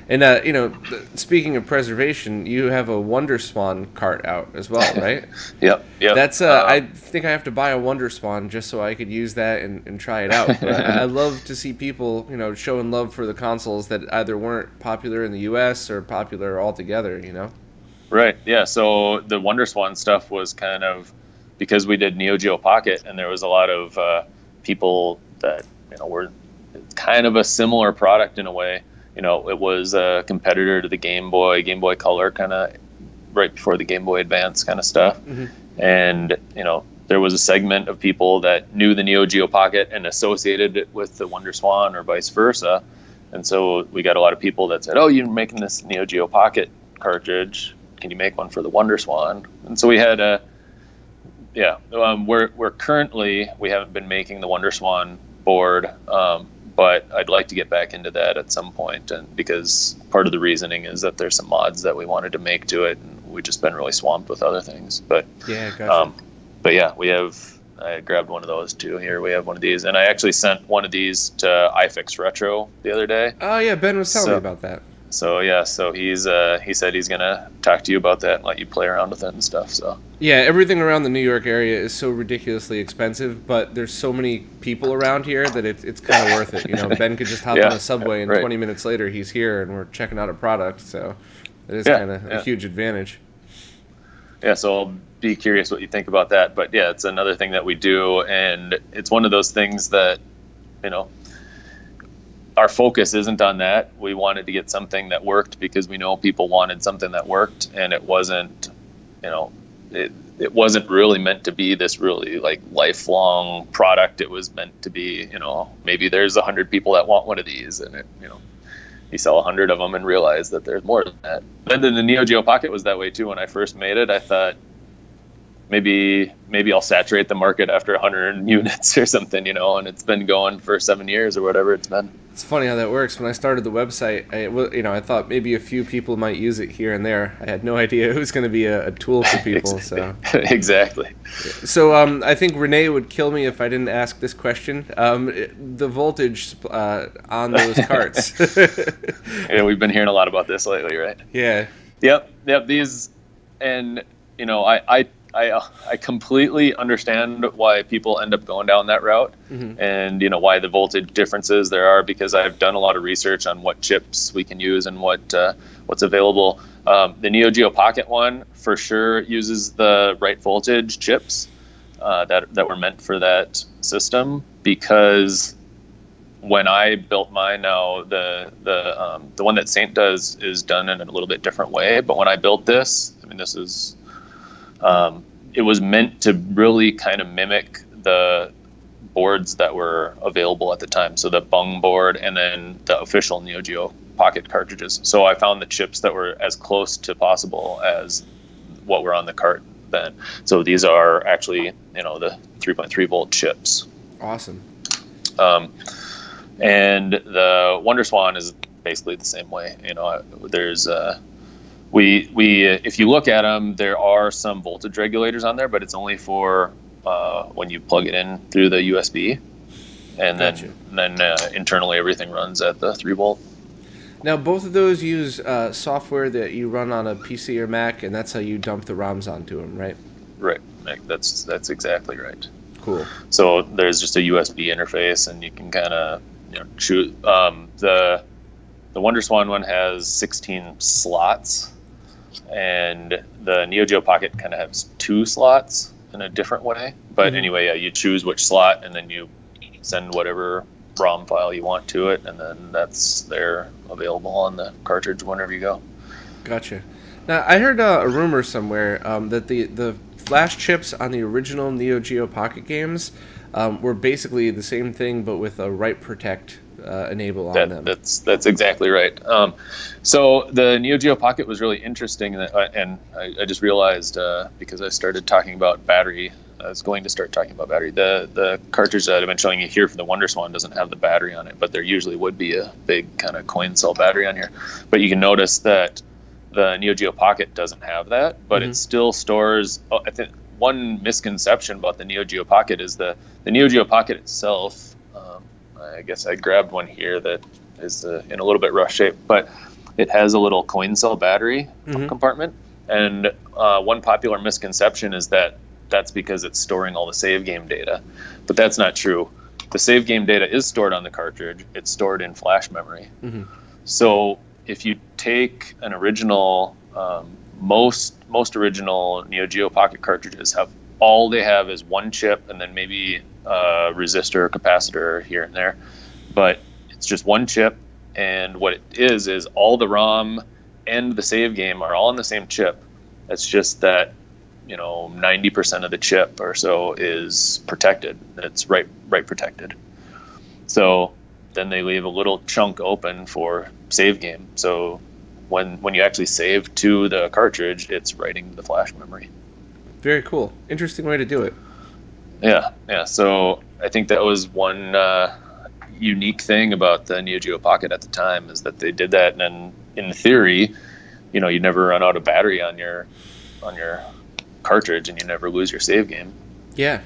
And speaking of preservation, you have a WonderSwan cart out as well, right? Yep. That's I think I have to buy a WonderSwan just so I could use that and try it out. But I love to see people showing love for the consoles that either weren't popular in the U.S. or popular altogether. Right. Yeah. So the WonderSwan stuff was kind of because we did Neo Geo Pocket, and there was a lot of people that were kind of a similar product in a way. It was a competitor to the Game Boy Color, kind of right before the Game Boy Advance kind of stuff. And there was a segment of people that knew the Neo Geo Pocket and associated it with the WonderSwan or vice versa. And so we got a lot of people that said, "Oh, you're making this Neo Geo Pocket cartridge. Can you make one for the WonderSwan?" And so we had we're currently, we haven't been making the WonderSwan board, but I'd like to get back into that at some point, and because part of the reasoning is that there's some mods that we wanted to make to it, and we've just been really swamped with other things. But yeah, gotcha. But yeah, I grabbed one of those too. Here we have one of these, and I actually sent one of these to iFix Retro the other day. Oh yeah, Ben was telling me about that. So yeah, he said he's gonna talk to you about that and let you play around with it and stuff. So yeah, everything around the New York area is so ridiculously expensive, but there's so many people around here that it's kind of worth it. Ben could just hop on a subway and 20 minutes later he's here and we're checking out a product. So it is kind of a huge advantage. Yeah, so I'll be curious what you think about that. But yeah, it's another thing that we do, and it's one of those things that our focus isn't on that. We wanted to get something that worked because we know people wanted something that worked, and it wasn't, it it wasn't really meant to be this really like lifelong product. It was meant to be, you know, maybe there's 100 people that want one of these, and it, you know, you sell 100 of them and realize that there's more than that. Then the Neo Geo Pocket was that way too. When I first made it, I thought maybe I'll saturate the market after 100 units or something, you know, and it's been going for 7 years or whatever it's been. It's funny how that works. When I started the website, I thought maybe a few people might use it here and there. I had no idea it was going to be a tool for people. So exactly. So I think Renee would kill me if I didn't ask this question. The voltage on those carts. Yeah, we've been hearing a lot about this lately, right? Yeah. Yep. These, and you know, I completely understand why people end up going down that route, and you know why the voltage differences there are, because I've done a lot of research on what chips we can use and what's available. The Neo Geo Pocket one for sure uses the right voltage chips that were meant for that system, because when I built mine, now the one that Saint does is done in a little bit different way. But when I built this, I mean, this is it was meant to really kind of mimic the boards that were available at the time. So the Bung board and then the official Neo Geo Pocket cartridges. So I found the chips that were as close to possible as what were on the cart then. So these are actually, you know, the 3.3 volt chips. Awesome. And the Wonder Swan is basically the same way. You know, there's if you look at them, there are some voltage regulators on there, but it's only for when you plug it in through the USB, and then internally everything runs at the 3 volt. Now both of those use software that you run on a PC or Mac, and that's how you dump the ROMs onto them, right? Right. That's exactly right. Cool. So there's just a USB interface, and you can kind of, you know, choose. The Wonder Swan one has 16 slots. And the Neo Geo Pocket kind of has 2 slots in a different way. But anyway, yeah, you choose which slot, and then you send whatever ROM file you want to it, and then that's there available on the cartridge whenever you go. Gotcha. Now, I heard a rumor somewhere that the flash chips on the original Neo Geo Pocket games were basically the same thing, but with a write protect enable on them. That's exactly right. So the Neo Geo Pocket was really interesting, and I just realized because I started talking about battery, I was going to start talking about battery. The cartridge that I've been showing you here for the Wonder Swan doesn't have the battery on it, but there usually would be a big kind of coin cell battery on here. But you can notice that the Neo Geo Pocket doesn't have that, but it still stores. I think one misconception about the Neo Geo Pocket is the Neo Geo Pocket itself. I guess I grabbed one here that is in a little bit rough shape, but it has a little coin cell battery compartment. And one popular misconception is that that's because it's storing all the save game data, but that's not true. The save game data is stored on the cartridge. It's stored in flash memory. So if you take an original, most original Neo Geo Pocket cartridges all they have is one chip and then maybe a resistor or capacitor here and there, but it's just one chip. And what it is all the ROM and the save game are all on the same chip. It's just that, you know, 90% of the chip or so is protected. It's write protected. So then they leave a little chunk open for save game. So when you actually save to the cartridge, it's writing the flash memory. Very cool. Interesting way to do it. Yeah. So I think that was one unique thing about the Neo Geo Pocket at the time, is that they did that. And then in theory, you know, you never run out of battery on your cartridge, and you never lose your save game. Yeah.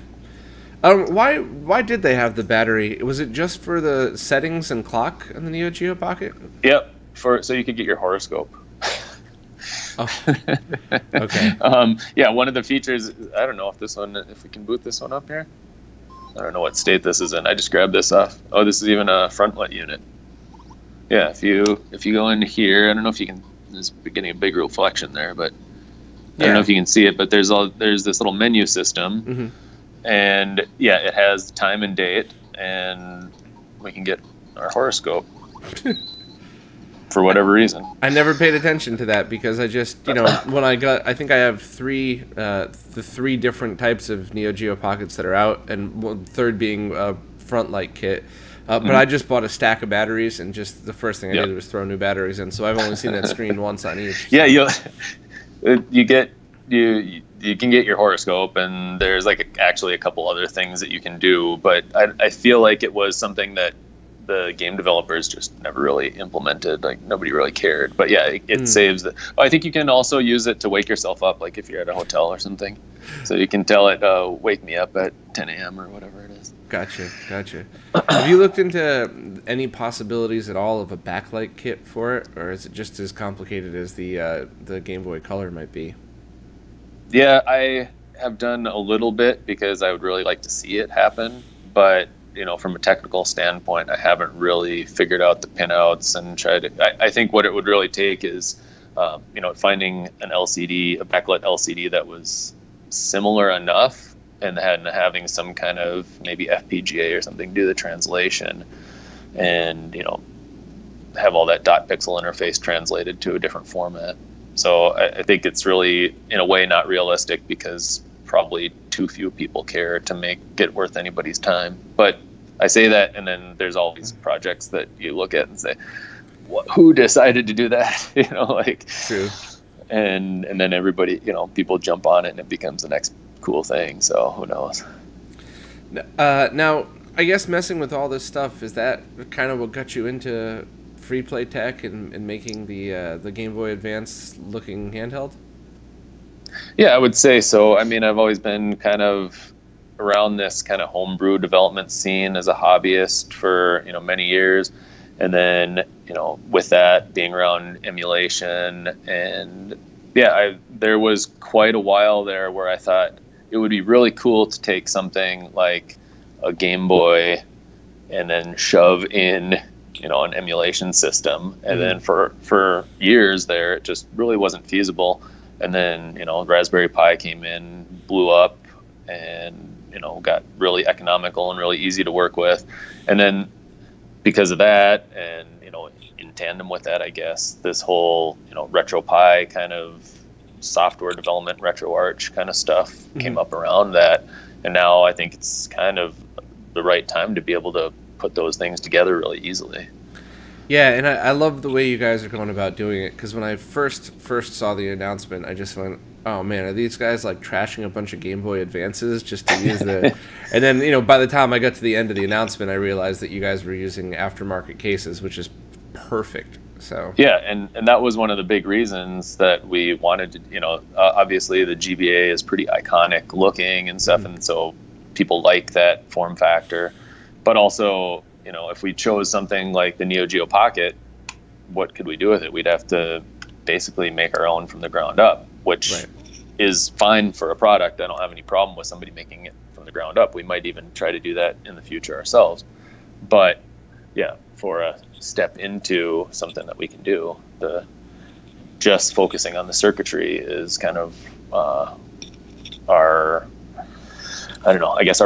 Why did they have the battery? Was it just for the settings and clock in the Neo Geo Pocket? Yep. So you could get your horoscope. Oh. Okay. Yeah, one of the features, I don't know if we can boot this one up here. I don't know what state this is in. I just grabbed this off. Oh, this is even a frontlet unit. Yeah, if you go in here, I don't know if you can. There's getting a big reflection there, but I don't know if you can see it. But there's this little menu system, and yeah, it has time and date, and we can get our horoscope. for whatever reason. I never paid attention to that because I just, when I think I have the three different types of Neo Geo Pockets that are out, and third being a front light kit. But I just bought a stack of batteries, and just the first thing I did was throw new batteries in. So I've only seen that screen once on each. Yeah, you can get your horoscope, and there's actually a couple other things that you can do. But I feel like it was something that the game developers just never really implemented. Like, nobody really cared. But yeah, it saves I think you can also use it to wake yourself up, like if you're at a hotel or something. So you can tell it, wake me up at 10 a.m. or whatever it is. Gotcha. Have you looked into any possibilities at all of a backlight kit for it, or is it just as complicated as the Game Boy Color might be? Yeah, I have done a little bit because I would really like to see it happen, but from a technical standpoint, I haven't really figured out the pinouts and tried to. I think what it would really take is, finding an LCD, a backlit LCD that was similar enough, and having some kind of maybe FPGA or something do the translation, and have all that dot pixel interface translated to a different format. So I think it's really, in a way, not realistic because probably too few people care to make it worth anybody's time. But I say that, and then there's all these projects that you look at and say, who decided to do that? True. And then everybody, people jump on it, and it becomes the next cool thing. So who knows? Now, I guess messing with all this stuff, is that kind of what got you into Freeplaytech and making the Game Boy Advance looking handheld? Yeah, I would say so. I mean, I've always been kind of around this kind of homebrew development scene as a hobbyist for many years, and then with that being around emulation, and there was quite a while there where I thought it would be really cool to take something like a Game Boy and then shove in an emulation system, and then for years there it just really wasn't feasible. And then Raspberry Pi came in, blew up, and got really economical and really easy to work with. And then because of that, and in tandem with that, I guess this whole RetroPie kind of software development, RetroArch kind of stuff came up around that. And now I think it's kind of the right time to be able to put those things together really easily. Yeah, and I love the way you guys are going about doing it, because when I first saw the announcement, I just went, oh man, are these guys like trashing a bunch of Game Boy Advances just to use the... And then, by the time I got to the end of the announcement, I realized that you guys were using aftermarket cases, which is perfect. So yeah, and that was one of the big reasons that we wanted to, obviously the GBA is pretty iconic looking and stuff, and so people like that form factor. But also, if we chose something like the Neo Geo Pocket, what could we do with it? We'd have to basically make our own from the ground up, which is fine for a product. I don't have any problem with somebody making it from the ground up. We might even try to do that in the future ourselves. But yeah, for a step into something that we can do, just focusing on the circuitry is kind of our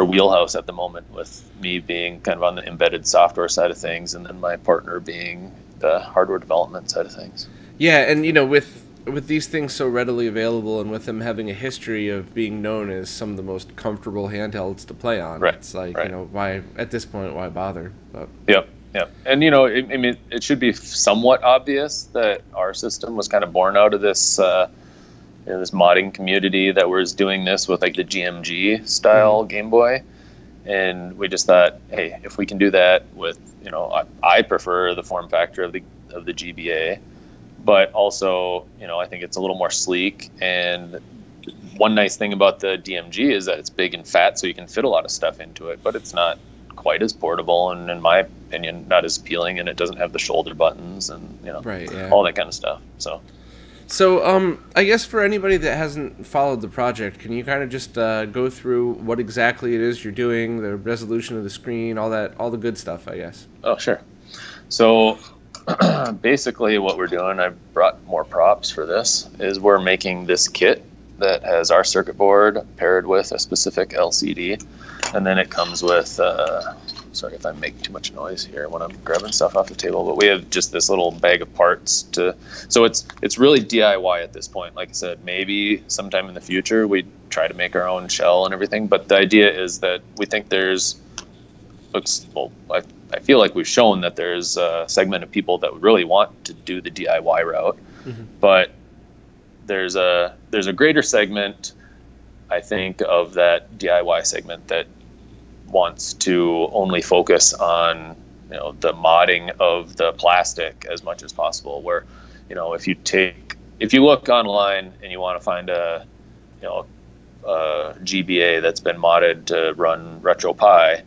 wheelhouse at the moment, with me being kind of on the embedded software side of things, and then my partner being the hardware development side of things. Yeah, and with these things so readily available, and with them having a history of being known as some of the most comfortable handhelds to play on, it's like, why at this point, why bother? But Yep. And it should be somewhat obvious that our system was kind of born out of this this modding community that was doing this with like the GMG style Game Boy, and we just thought, hey, if we can do that with, I prefer the form factor of the GBA, but also, I think it's a little more sleek. And one nice thing about the DMG is that it's big and fat, so you can fit a lot of stuff into it, but it's not quite as portable, and in my opinion, not as appealing, and it doesn't have the shoulder buttons and all that kind of stuff. So, I guess for anybody that hasn't followed the project, can you kind of just go through what exactly it is you're doing, the resolution of the screen, all the good stuff, I guess? Oh, sure. So, basically what we're doing, I brought more props for this, is we're making this kit that has our circuit board paired with a specific LCD, and then it comes with sorry if I make too much noise here when I'm grabbing stuff off the table, but we have just this little bag of parts so it's really DIY at this point. Like I said, maybe sometime in the future we try to make our own shell and everything, but the idea is that we think I feel like we've shown that there's a segment of people that would really want to do the DIY route, but there's a greater segment, I think, of that DIY segment that wants to only focus on, you know, the modding of the plastic as much as possible. Where, you know, if you look online and you want to find a GBA that's been modded to run RetroPie,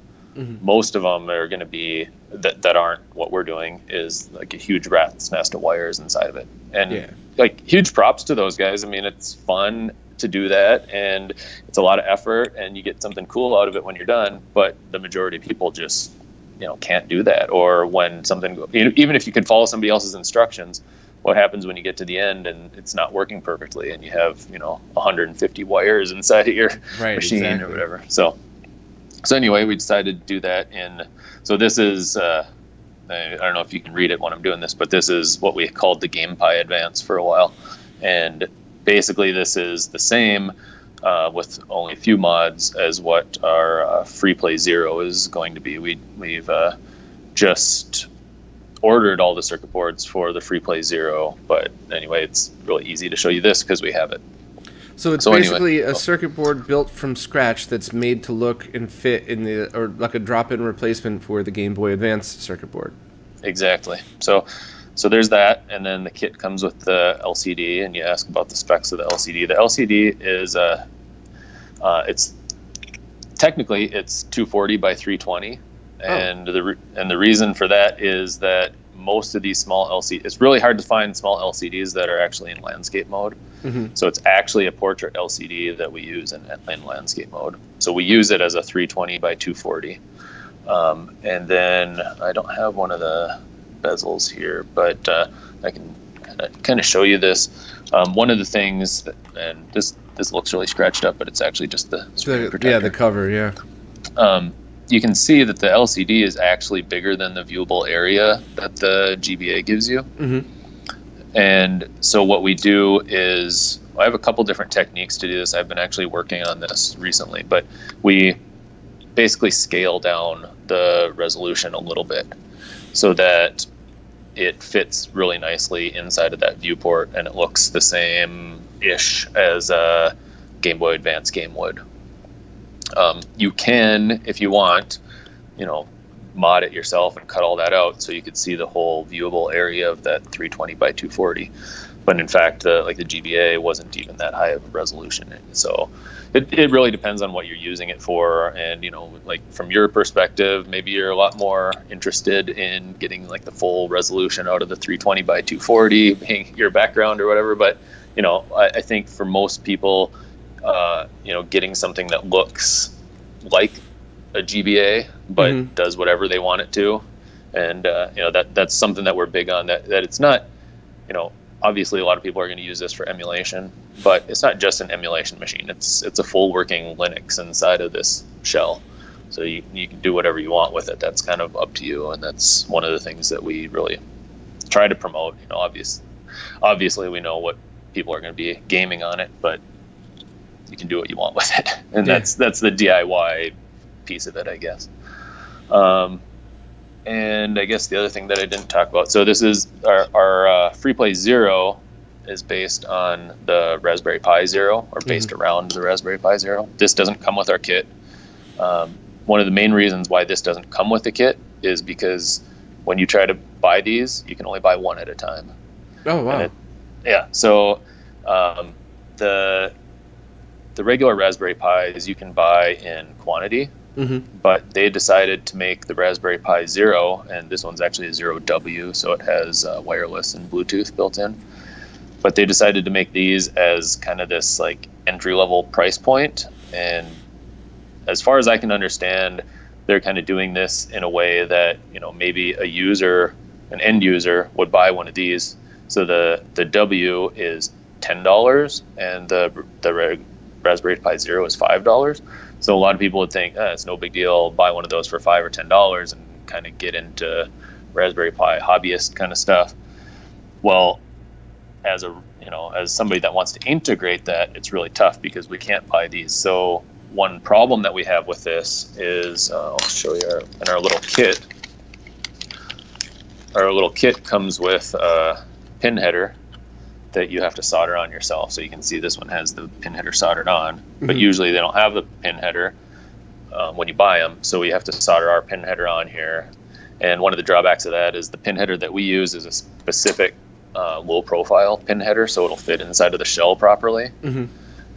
most of them are going to be that aren't what we're doing, is like a huge rat's nest of wires inside of it. And like, huge props to those guys. I mean, it's fun to do that, and it's a lot of effort, and you get something cool out of it when you're done. But the majority of people just, you know, can't do that. Or when something, even if you can follow somebody else's instructions, what happens when you get to the end and it's not working perfectly, and you have, you know, 150 wires inside of your machine or whatever. So anyway, we decided to do that. So this is, I don't know if you can read it when I'm doing this, but this is what we called the GamePie Advance for a while. And basically this is the same with only a few mods as what our Freeplay Zero is going to be. We've just ordered all the circuit boards for the Freeplay Zero, but anyway, it's really easy to show you this because we have it. So it's basically a circuit board built from scratch that's made to look and fit in or like a drop-in replacement for the Game Boy Advance circuit board. Exactly. So there's that, and then the kit comes with the LCD, and you ask about the specs of the LCD. The LCD is it's technically it's 240 by 320, and the reason for that is that most of these small LCDs, it's really hard to find small LCDs that are actually in landscape mode. So it's actually a portrait LCD that we use in landscape mode. So we use it as a 320 by 240. And then I don't have one of the bezels here, but I can kind of show you this. One of the things that, and this looks really scratched up, but it's actually just the screen protector. Yeah, the cover, yeah. You can see that the LCD is actually bigger than the viewable area that the GBA gives you. And so what we do is, I have a couple different techniques to do this. I've been actually working on this recently, but we basically scale down the resolution a little bit so that it fits really nicely inside of that viewport, and it looks the same-ish as a Game Boy Advance game would. You can, if you want, you know, mod it yourself and cut all that out so you could see the whole viewable area of that 320 by 240. But in fact, the GBA wasn't even that high of a resolution. So it really depends on what you're using it for. And, you know, like from your perspective, maybe you're a lot more interested in getting like the full resolution out of the 320 by 240 being your background or whatever. But, you know, I think for most people, you know, getting something that looks like a GBA but does whatever they want it to, and you know, that's something that we're big on, that it's not, you know, obviously a lot of people are going to use this for emulation, but it's not just an emulation machine. It's a full working Linux inside of this shell, so you can do whatever you want with it. That's kind of up to you, and that's one of the things that we really try to promote. You know, obviously we know what people are going to be gaming on it, but you can do what you want with it, and that's the DIY piece of it, I guess. And I guess the other thing that I didn't talk about, so this is our Freeplay Zero is based on the Raspberry Pi Zero, or based around the Raspberry Pi Zero. This doesn't come with our kit. One of the main reasons why this doesn't come with the kit is because when you try to buy these, you can only buy one at a time. Oh, wow. So the regular Raspberry Pis you can buy in quantity, but they decided to make the Raspberry Pi Zero, and this one's actually a Zero W, so it has wireless and Bluetooth built in. But they decided to make these as kind of this like entry-level price point, and as far as I can understand, they're kind of doing this in a way that, you know, maybe an end user would buy one of these. So the W is $10, and the Raspberry Pi Zero is $5. So a lot of people would think, it's no big deal, buy one of those for $5 or $10 and kind of get into Raspberry Pi hobbyist kind of stuff. Well, as somebody that wants to integrate that, it's really tough because we can't buy these. So one problem that we have with this is, I'll show you in our little kit. Our little kit comes with a pin header that you have to solder on yourself. So you can see this one has the pin header soldered on, but usually they don't have the pin header when you buy them. So we have to solder our pin header on here. And one of the drawbacks of that is the pin header that we use is a specific low profile pin header, so it'll fit inside of the shell properly.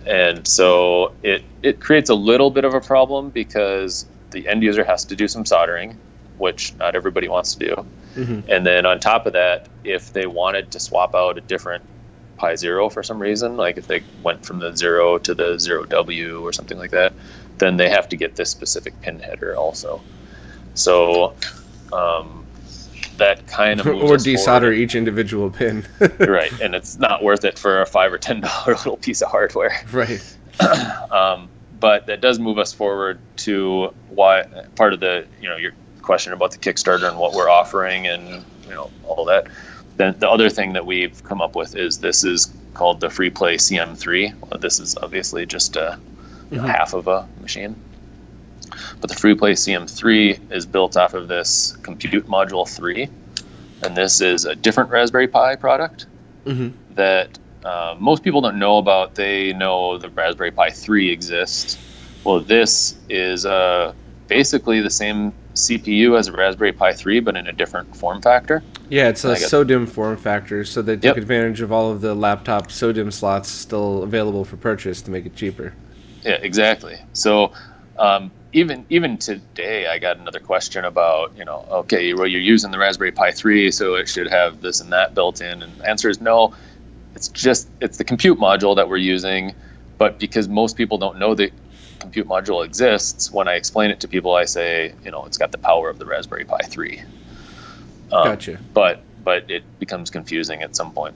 And so it creates a little bit of a problem because the end user has to do some soldering, which not everybody wants to do. And then on top of that, if they wanted to swap out a different Pi Zero for some reason, like if they went from the 0 to the 0W or something like that, then they have to get this specific pin header also. So that kind of moves or us desolder forward. each individual pin. Right, and it's not worth it for a $5 or $10 little piece of hardware. Right. But that does move us forward to why part of the your question about the Kickstarter and what we're offering and all that. Then the other thing that we've come up with is this is called the FreePlay CM3. Well, this is obviously just half of a machine. But the FreePlay CM3 is built off of this Compute Module 3. And this is a different Raspberry Pi product that most people don't know about. They know the Raspberry Pi 3 exists. Well, this is basically the same CPU as a Raspberry Pi 3, but in a different form factor. Yeah, it's a SODIMM form factor, so they took advantage of all of the laptop SODIMM slots still available for purchase to make it cheaper. Yeah, exactly. So even today, I got another question about, okay, well, you're using the Raspberry Pi 3, so it should have this and that built in. And the answer is no. It's the compute module that we're using, but because most people don't know the compute module exists, when I explain it to people, I say, it's got the power of the Raspberry Pi 3. Gotcha. But it becomes confusing at some point.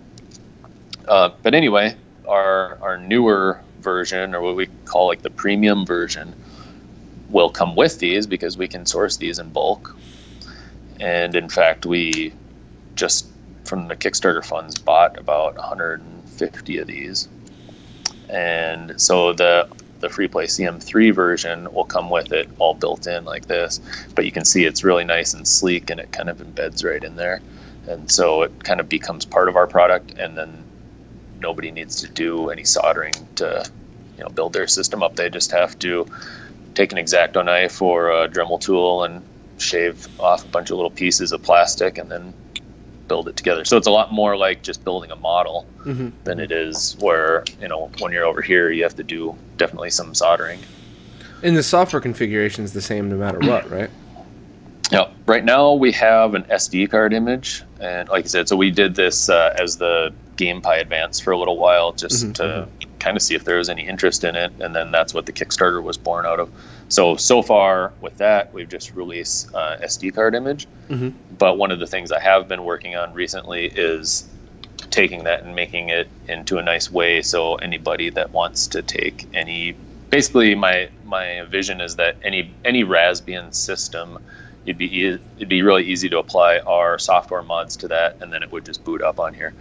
But anyway, our newer version, or what we call like the premium version, will come with these because we can source these in bulk. And in fact, we just from the Kickstarter funds bought about 150 of these. And so the FreePlay CM3 version will come with it all built in like this, but you can see it's really nice and sleek and it kind of embeds right in there. And so it kind of becomes part of our product, and then nobody needs to do any soldering to build their system up. They just have to take an X-Acto knife or a Dremel tool and shave off a bunch of little pieces of plastic and then build it together. So it's a lot more like just building a model than it is where, when you're over here, you have to do definitely some soldering. And the software configuration is the same no matter what, right? Yeah. Right now we have an SD card image, and like I said, so we did this as the Game Pi Advance for a little while just to kind of see if there was any interest in it, and then that's what the Kickstarter was born out of. So far with that, we've just released SD card image. But one of the things I have been working on recently is taking that and making it into a nice way, so anybody that wants to take basically my vision is that any Raspbian system, it'd be really easy to apply our software mods to that, and then it would just boot up on here.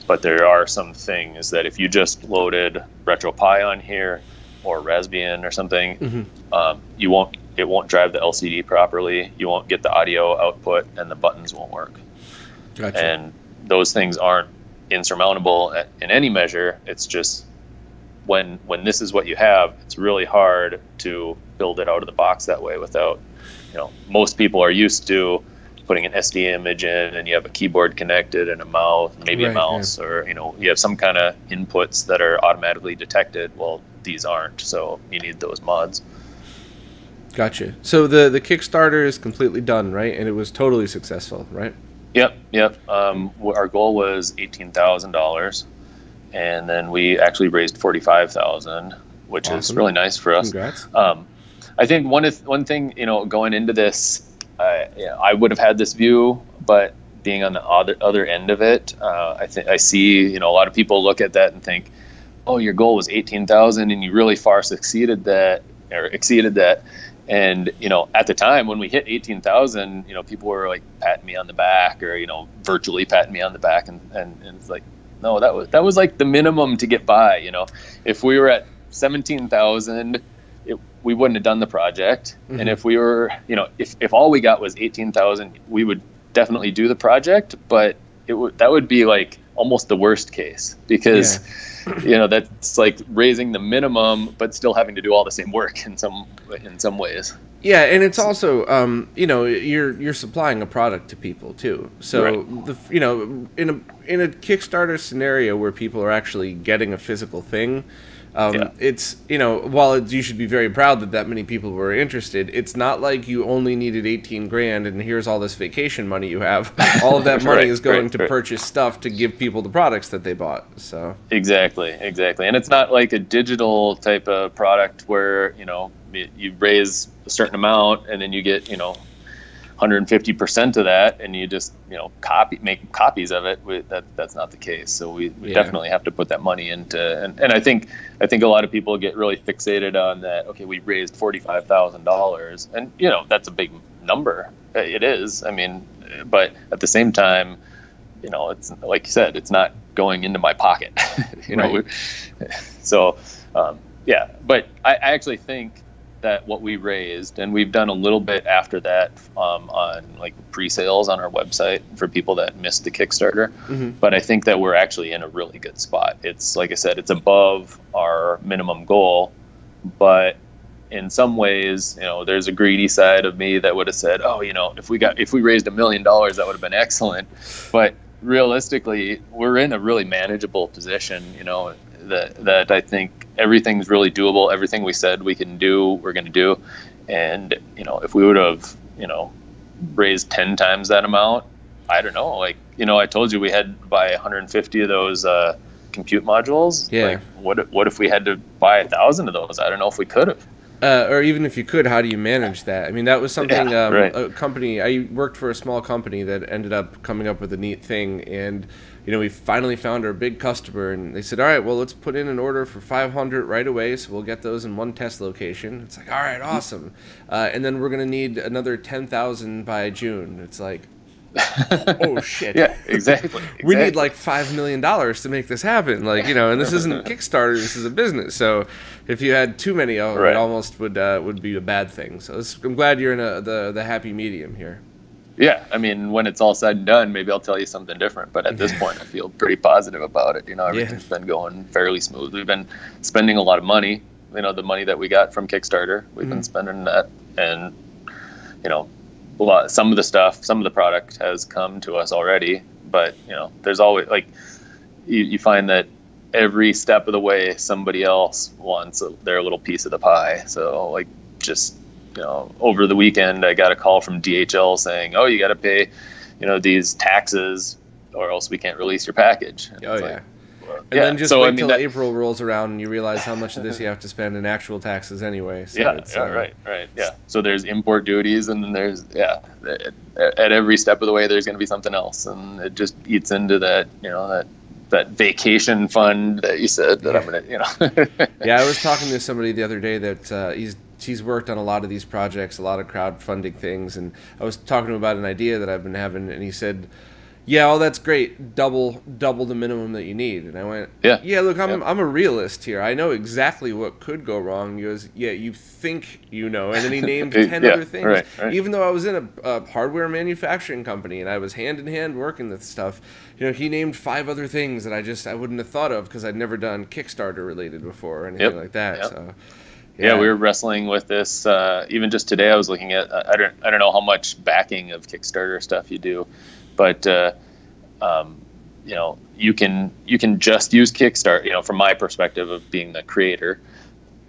But there are some things that if you just loaded RetroPie on here or Raspbian or something, it won't drive the LCD properly. You won't get the audio output, and the buttons won't work. Gotcha. And those things aren't insurmountable in any measure. It's just when this is what you have, it's really hard to build it out of the box that way without, most people are used to putting an SD image in, and you have a keyboard connected and a mouse, maybe a mouse, or you have some kind of inputs that are automatically detected. Well, these aren't, so you need those mods. Gotcha. So the Kickstarter is completely done, right? And it was totally successful, right? Yep. Our goal was $18,000, and then we actually raised $45,000, which is really nice for us. Congrats. I think one thing, going into this, I would have had this view, but being on the other end of it, I see, a lot of people look at that and think, oh, your goal was 18,000 and you really far succeeded that, or exceeded that. And, you know, at the time when we hit 18,000, you know, people were like patting me on the back, or, you know, virtually patting me on the back. And it's like, no, that was like the minimum to get by. You know, if we were at 17,000, we wouldn't have done the project. Mm-hmm. And if we were, you know, if all we got was 18,000, we would definitely do the project, but that would be like almost the worst case, because you know, that's like raising the minimum but still having to do all the same work in some ways. Yeah, and it's also you know, you're supplying a product to people too. So you know, in a Kickstarter scenario where people are actually getting a physical thing, it's, you know, while you should be very proud that many people were interested, it's not like you only needed 18 grand and here's all this vacation money you have. All of that money is going to purchase stuff to give people the products that they bought. So exactly. And it's not like a digital type of product where, you know, you raise a certain amount and then you get, you know, 150% of that, and you just, you know, make copies of it. That's not the case. So we definitely have to put that money into, and I think a lot of people get really fixated on that. Okay, we raised $45,000, and, you know, that's a big number. It is. I mean, but at the same time, you know, it's like you said, it's not going into my pocket. You know, so yeah. But I actually think that what we raised, and we've done a little bit after that on like pre-sales on our website for people that missed the Kickstarter. Mm-hmm. But I think that we're actually in a really good spot. It's, like I said, it's above our minimum goal, but in some ways, you know, there's a greedy side of me that would have said, oh, you know, if we raised $1 million, that would have been excellent. But realistically, we're in a really manageable position, you know, that I think everything's really doable. Everything we said we can do, we're going to do. And, you know, if we would have, you know, raised 10 times that amount, I don't know, like, you know, I told you we had to buy 150 of those compute modules. Yeah. Like, what if we had to buy 1,000 of those? I don't know if we could have. Or even if you could, how do you manage that? I mean, that was something, a company, I worked for a small company that ended up coming up with a neat thing, and, you know, we finally found our big customer, and they said, all right, well, let's put in an order for 500 right away, so we'll get those in one test location. It's like, all right, awesome. And then we're going to need another 10,000 by June. It's like, oh, shit. Yeah, exactly. We need like $5 million to make this happen. Like, you know, and this isn't Kickstarter, this is a business. So if you had too many of them, it almost would be a bad thing. So I'm glad you're in the happy medium here. Yeah, I mean, when it's all said and done, maybe I'll tell you something different. But at this point, I feel pretty positive about it. You know, everything's been going fairly smooth. We've been spending a lot of money. You know, the money that we got from Kickstarter, we've been spending that. And, you know, some of the product has come to us already. But, you know, there's always, like, you find that every step of the way, somebody else wants their little piece of the pie. So, like, just, you know, over the weekend, I got a call from DHL saying, oh, you got to pay, you know, these taxes or else we can't release your package. And then just wait till April rolls around and you realize how much of this you have to spend in actual taxes anyway. So right. Yeah. So there's import duties, and then there's, at every step of the way, there's going to be something else. And it just eats into that, you know, that vacation fund that you said that I'm going to, you know. Yeah, I was talking to somebody the other day that he's worked on a lot of these projects, a lot of crowdfunding things, and I was talking to him about an idea that I've been having, and he said, yeah, well, that's great, double the minimum that you need. And I went, yeah, look, I'm a realist here. I know exactly what could go wrong. He goes, yeah, you think you know. And then he named 10 other things. Right. Even though I was in a hardware manufacturing company and I was hand in hand working with stuff, you know, he named 5 other things that I wouldn't have thought of because I'd never done Kickstarter related before or anything like that. So. Yeah, we were wrestling with this. Even just today, I was looking at. I don't know how much backing of Kickstarter stuff you do, but you know, you can just use Kickstarter. You know, from my perspective of being the creator,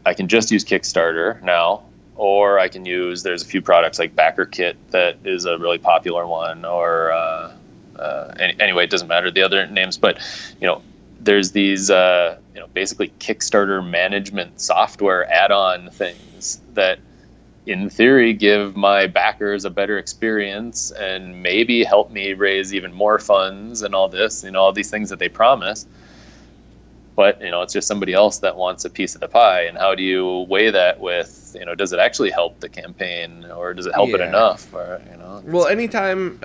I can just use Kickstarter now, or I can use. There's a few products like BackerKit that is a really popular one, or anyway, it doesn't matter the other names, but you know. There's these, you know, basically Kickstarter management software add-on things that, in theory, give my backers a better experience and maybe help me raise even more funds and all this, you know, all these things that they promise. but it's just somebody else that wants a piece of the pie. And how do you weigh that with, does it actually help the campaign, or does it help it enough? Or, well, anytime,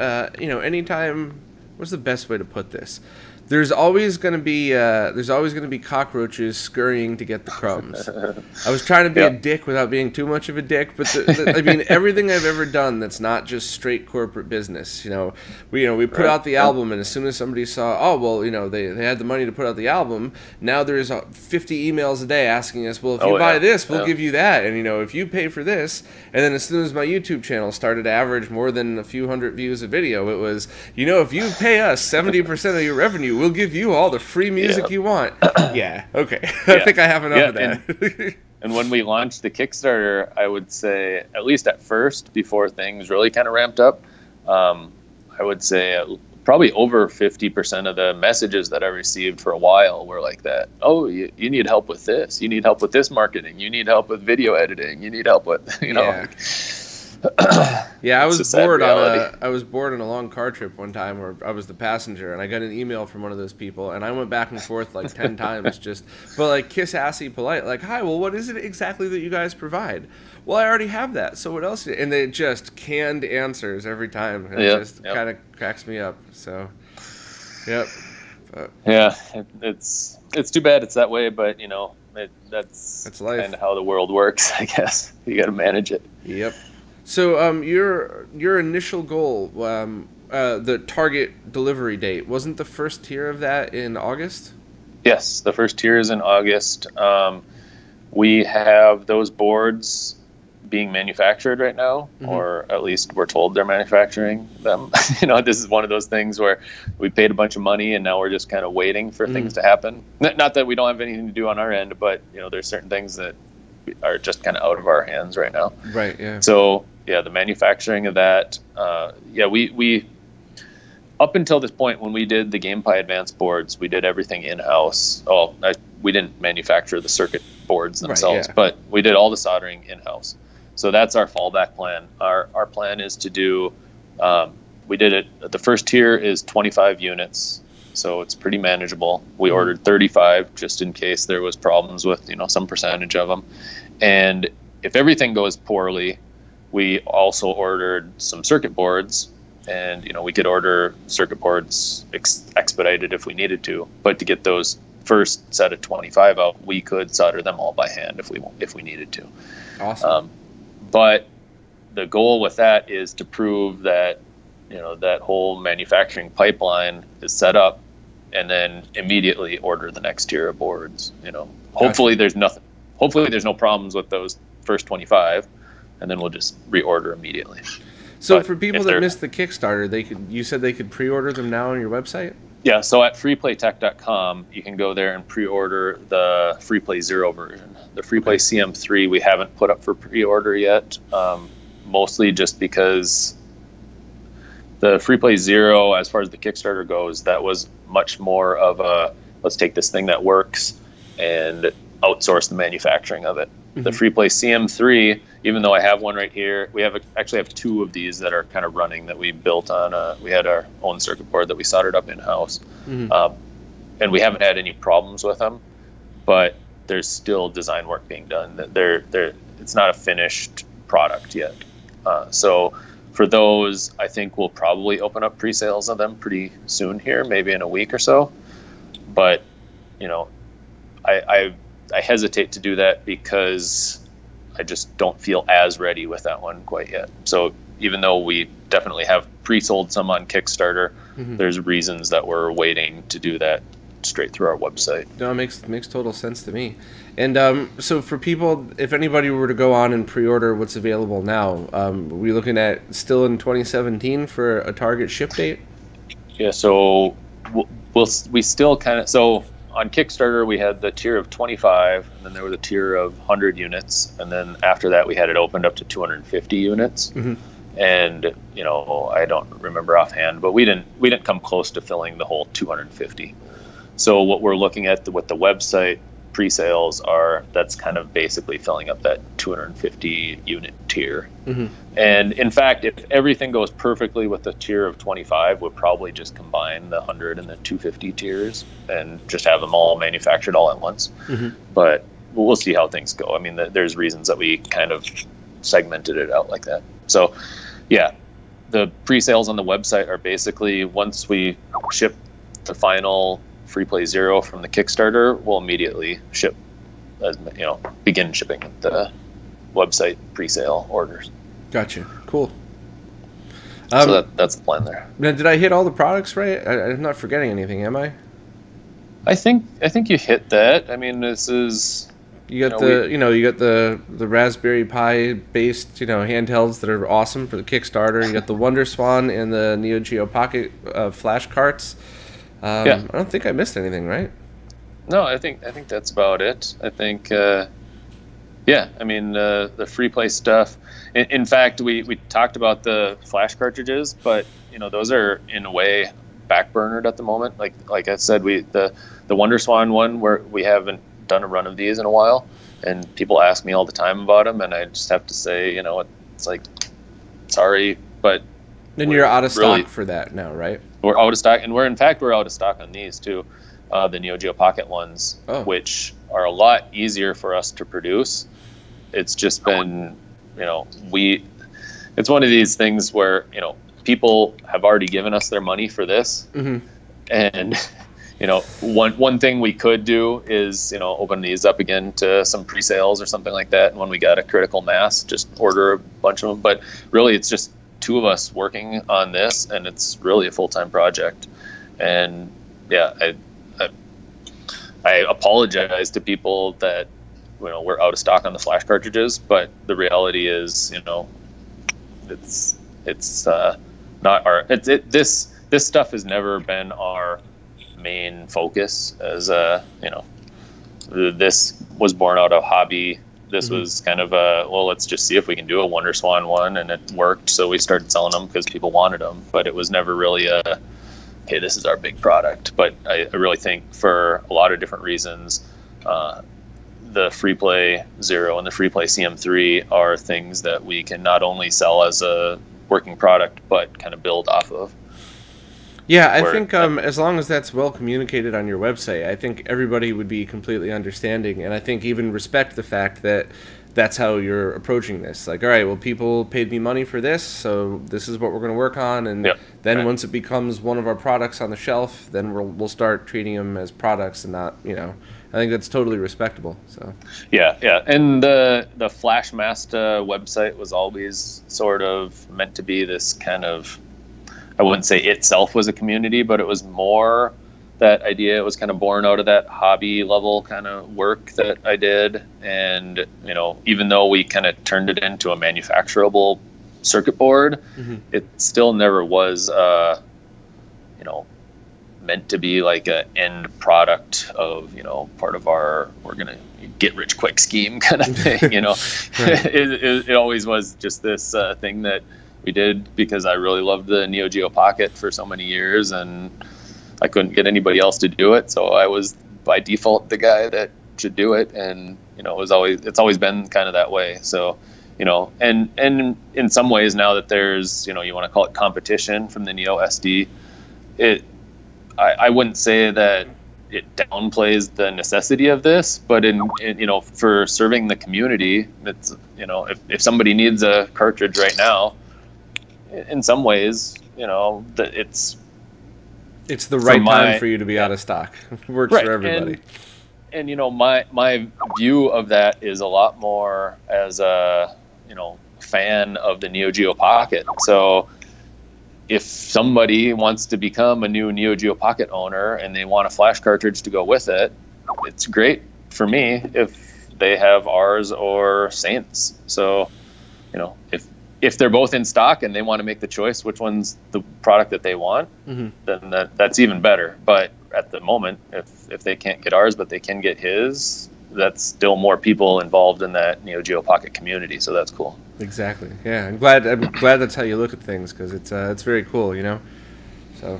what's the best way to put this? There's always going to be cockroaches scurrying to get the crumbs. I was trying to be a dick without being too much of a dick, but I mean, everything I've ever done that's not just straight corporate business. We put out the album, and as soon as somebody saw, oh well, they had the money to put out the album. Now there's 50 emails a day asking us, well, if you buy this, we'll give you that, and if you pay for this. And then as soon as my YouTube channel started to average more than a few hundred views a video, it was, if you pay us 70% of your revenue, we'll give you all the free music you want. Yeah, okay. I think I have enough of that. And when we launched the Kickstarter, I would say, at least at first, before things really kind of ramped up, I would say probably over 50% of the messages that I received for a while were like that. Oh, you need help with this. You need help with this marketing. You need help with video editing. You need help with, Yeah, I was bored on a long car trip one time where I was the passenger, and I got an email from one of those people, and I went back and forth like 10 times, but like kiss-assy polite, like, hi, well, what is it exactly that you guys provide? Well, I already have that, so what else? And they just canned answers every time. And it just kind of cracks me up. So, yep. Yeah, it's too bad it's that way, but that's life. Kind of how the world works, I guess. You got to manage it. Yep. So your initial goal, the target delivery date, wasn't the first tier of that in August? Yes, the first tier is in August. We have those boards being manufactured right now, or at least we're told they're manufacturing them. This is one of those things where we paid a bunch of money and now we're just kind of waiting for things to happen. Not that we don't have anything to do on our end, but there's certain things that are just kind of out of our hands right now. Right. Yeah. So the manufacturing of that. We up until this point when we did the GamePi Advanced boards, we did everything in-house. Oh, we didn't manufacture the circuit boards themselves, but we did all the soldering in-house. So that's our fallback plan. Our plan is to do. We did it. The first tier is 25 units. So it's pretty manageable. We ordered 35 just in case there was problems with some percentage of them. And if everything goes poorly, we also ordered some circuit boards, and we could order circuit boards expedited if we needed to. But to get those first set of 25 out, we could solder them all by hand if we needed to. Awesome. But the goal with that is to prove that that whole manufacturing pipeline is set up, and then immediately order the next tier of boards. Hopefully there's nothing. Hopefully there's no problems with those first 25, and then we'll just reorder immediately. So for people that missed the Kickstarter, you said they could pre-order them now on your website? Yeah. So at freeplaytech.com, you can go there and pre-order the Freeplay 0 version. The Freeplay CM3 we haven't put up for pre-order yet, mostly just because the Freeplay 0, as far as the Kickstarter goes, that was much more of a, let's take this thing that works and outsource the manufacturing of it. The Freeplay CM3, even though I have one right here, we actually have two of these that are kind of running that we built on. We had our own circuit board that we soldered up in-house. And we haven't had any problems with them, but there's still design work being done. It's not a finished product yet. So for those, I think we'll probably open up pre-sales of them pretty soon here, maybe in a week or so. But, I hesitate to do that because I just don't feel as ready with that one quite yet. So even though we definitely have pre-sold some on Kickstarter, there's reasons that we're waiting to do that straight through our website. No, it makes total sense to me. And so for people, if anybody were to go on and pre-order what's available now, are we looking at still in 2017 for a target ship date? Yeah, so we still kind of, so on Kickstarter we had the tier of 25, and then there was a tier of 100 units, and then after that we had it opened up to 250 units. And I don't remember offhand, but we didn't come close to filling the whole 250. So what we're looking at with the website pre-sales that's kind of basically filling up that 250 unit tier. And in fact, if everything goes perfectly with the tier of 25, we'll probably just combine the 100 and the 250 tiers and just have them all manufactured all at once. But we'll see how things go. I mean, there's reasons that we kind of segmented it out like that. So yeah, the pre-sales on the website are basically, once we ship the final Freeplay 0 from the Kickstarter, we'll immediately ship, begin shipping the website pre-sale orders. Gotcha. Cool. So that's the plan there. Now, did I hit all the products right? I'm not forgetting anything, am I? I think you hit that. I mean, this is... You got the Raspberry Pi based handhelds that are awesome for the Kickstarter. You got the Wonder Swan and the Neo Geo Pocket flash carts. I don't think I missed anything, right? No, I think that's about it. I think I mean the Freeplay stuff. In fact, we talked about the flash cartridges, but those are in a way backburnered at the moment. Like I said, the Wonder Swan one, where we haven't done a run of these in a while, and people ask me all the time about them, and I just have to say, it's like, sorry, but then you're out of stock for that now, right? We're out of stock, and we're out of stock on these too, the Neo Geo Pocket ones, which are a lot easier for us to produce. It's just been, it's one of these things where people have already given us their money for this, and one thing we could do is, open these up again to some pre-sales or something like that. And when we got a critical mass, just order a bunch of them. But really, it's just two of us working on this, and it's really a full-time project. And yeah, I apologize to people that, we're out of stock on the flash cartridges, but the reality is, it's not our, this stuff has never been our main focus. As this was born out of hobby. This was kind of let's just see if we can do a Wonder Swan one, and it worked, so we started selling them because people wanted them. But it was never really hey, this is our big product. But I really think for a lot of different reasons, the Freeplay 0 and the Freeplay CM3 are things that we can not only sell as a working product, but kind of build off of. Yeah, I think as long as that's well communicated on your website, I think everybody would be completely understanding, and I think even respect the fact that that's how you're approaching this. Like, all right, well, people paid me money for this, so this is what we're going to work on, and then once it becomes one of our products on the shelf, then we'll start treating them as products and not, I think that's totally respectable. So yeah, and the Flashmaster website was always sort of meant to be this kind of, I wouldn't say itself was a community, but it was more that idea. It was kind of born out of that hobby level kind of work that I did. And, even though we kind of turned it into a manufacturable circuit board, it still never was, meant to be like an end product of, part of our, we're going to get rich quick scheme kind of thing, Right. It always was just this thing that we did because I really loved the Neo Geo Pocket for so many years, and I couldn't get anybody else to do it, so I was by default the guy that should do it, and it's always been kind of that way. So, and in some ways now that there's you want to call it competition from the Neo SD, I wouldn't say that it downplays the necessity of this, but in for serving the community, it's if somebody needs a cartridge right now, in some ways, that it's the right time for you to be out of stock. Works for everybody. And my view of that is a lot more as a fan of the Neo Geo Pocket. So if somebody wants to become a new Neo Geo Pocket owner and they want a flash cartridge to go with it, it's great for me if they have ours or Saints. So if they're both in stock and they want to make the choice which one's the product that they want, then that's even better. But at the moment, if they can't get ours but they can get his, that's still more people involved in that Neo Geo Pocket community, so that's cool. Exactly. Yeah, I'm glad that's how you look at things, because it's very cool, So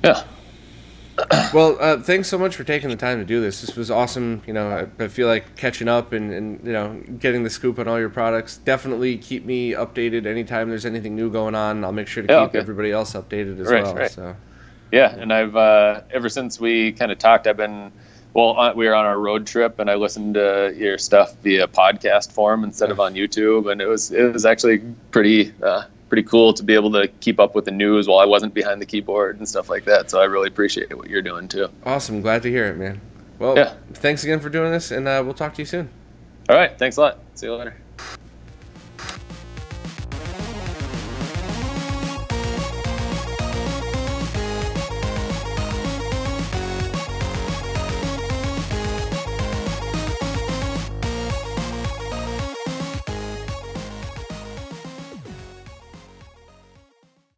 yeah. Well, thanks so much for taking the time to do this. This was awesome. You know, I feel like catching up and you know, getting the scoop on all your products. Definitely keep me updated anytime there's anything new going on. I'll make sure to keep everybody else updated as well. Right. So. Yeah, and I've ever since we kind of talked, I've been we were on our road trip, and I listened to your stuff via podcast form instead of on YouTube, and it was actually pretty cool to be able to keep up with the news while I wasn't behind the keyboard and stuff like that. So I really appreciate what you're doing too. Awesome, glad to hear it, man. Well, thanks again for doing this, and we'll talk to you soon. All right, thanks a lot. See you later.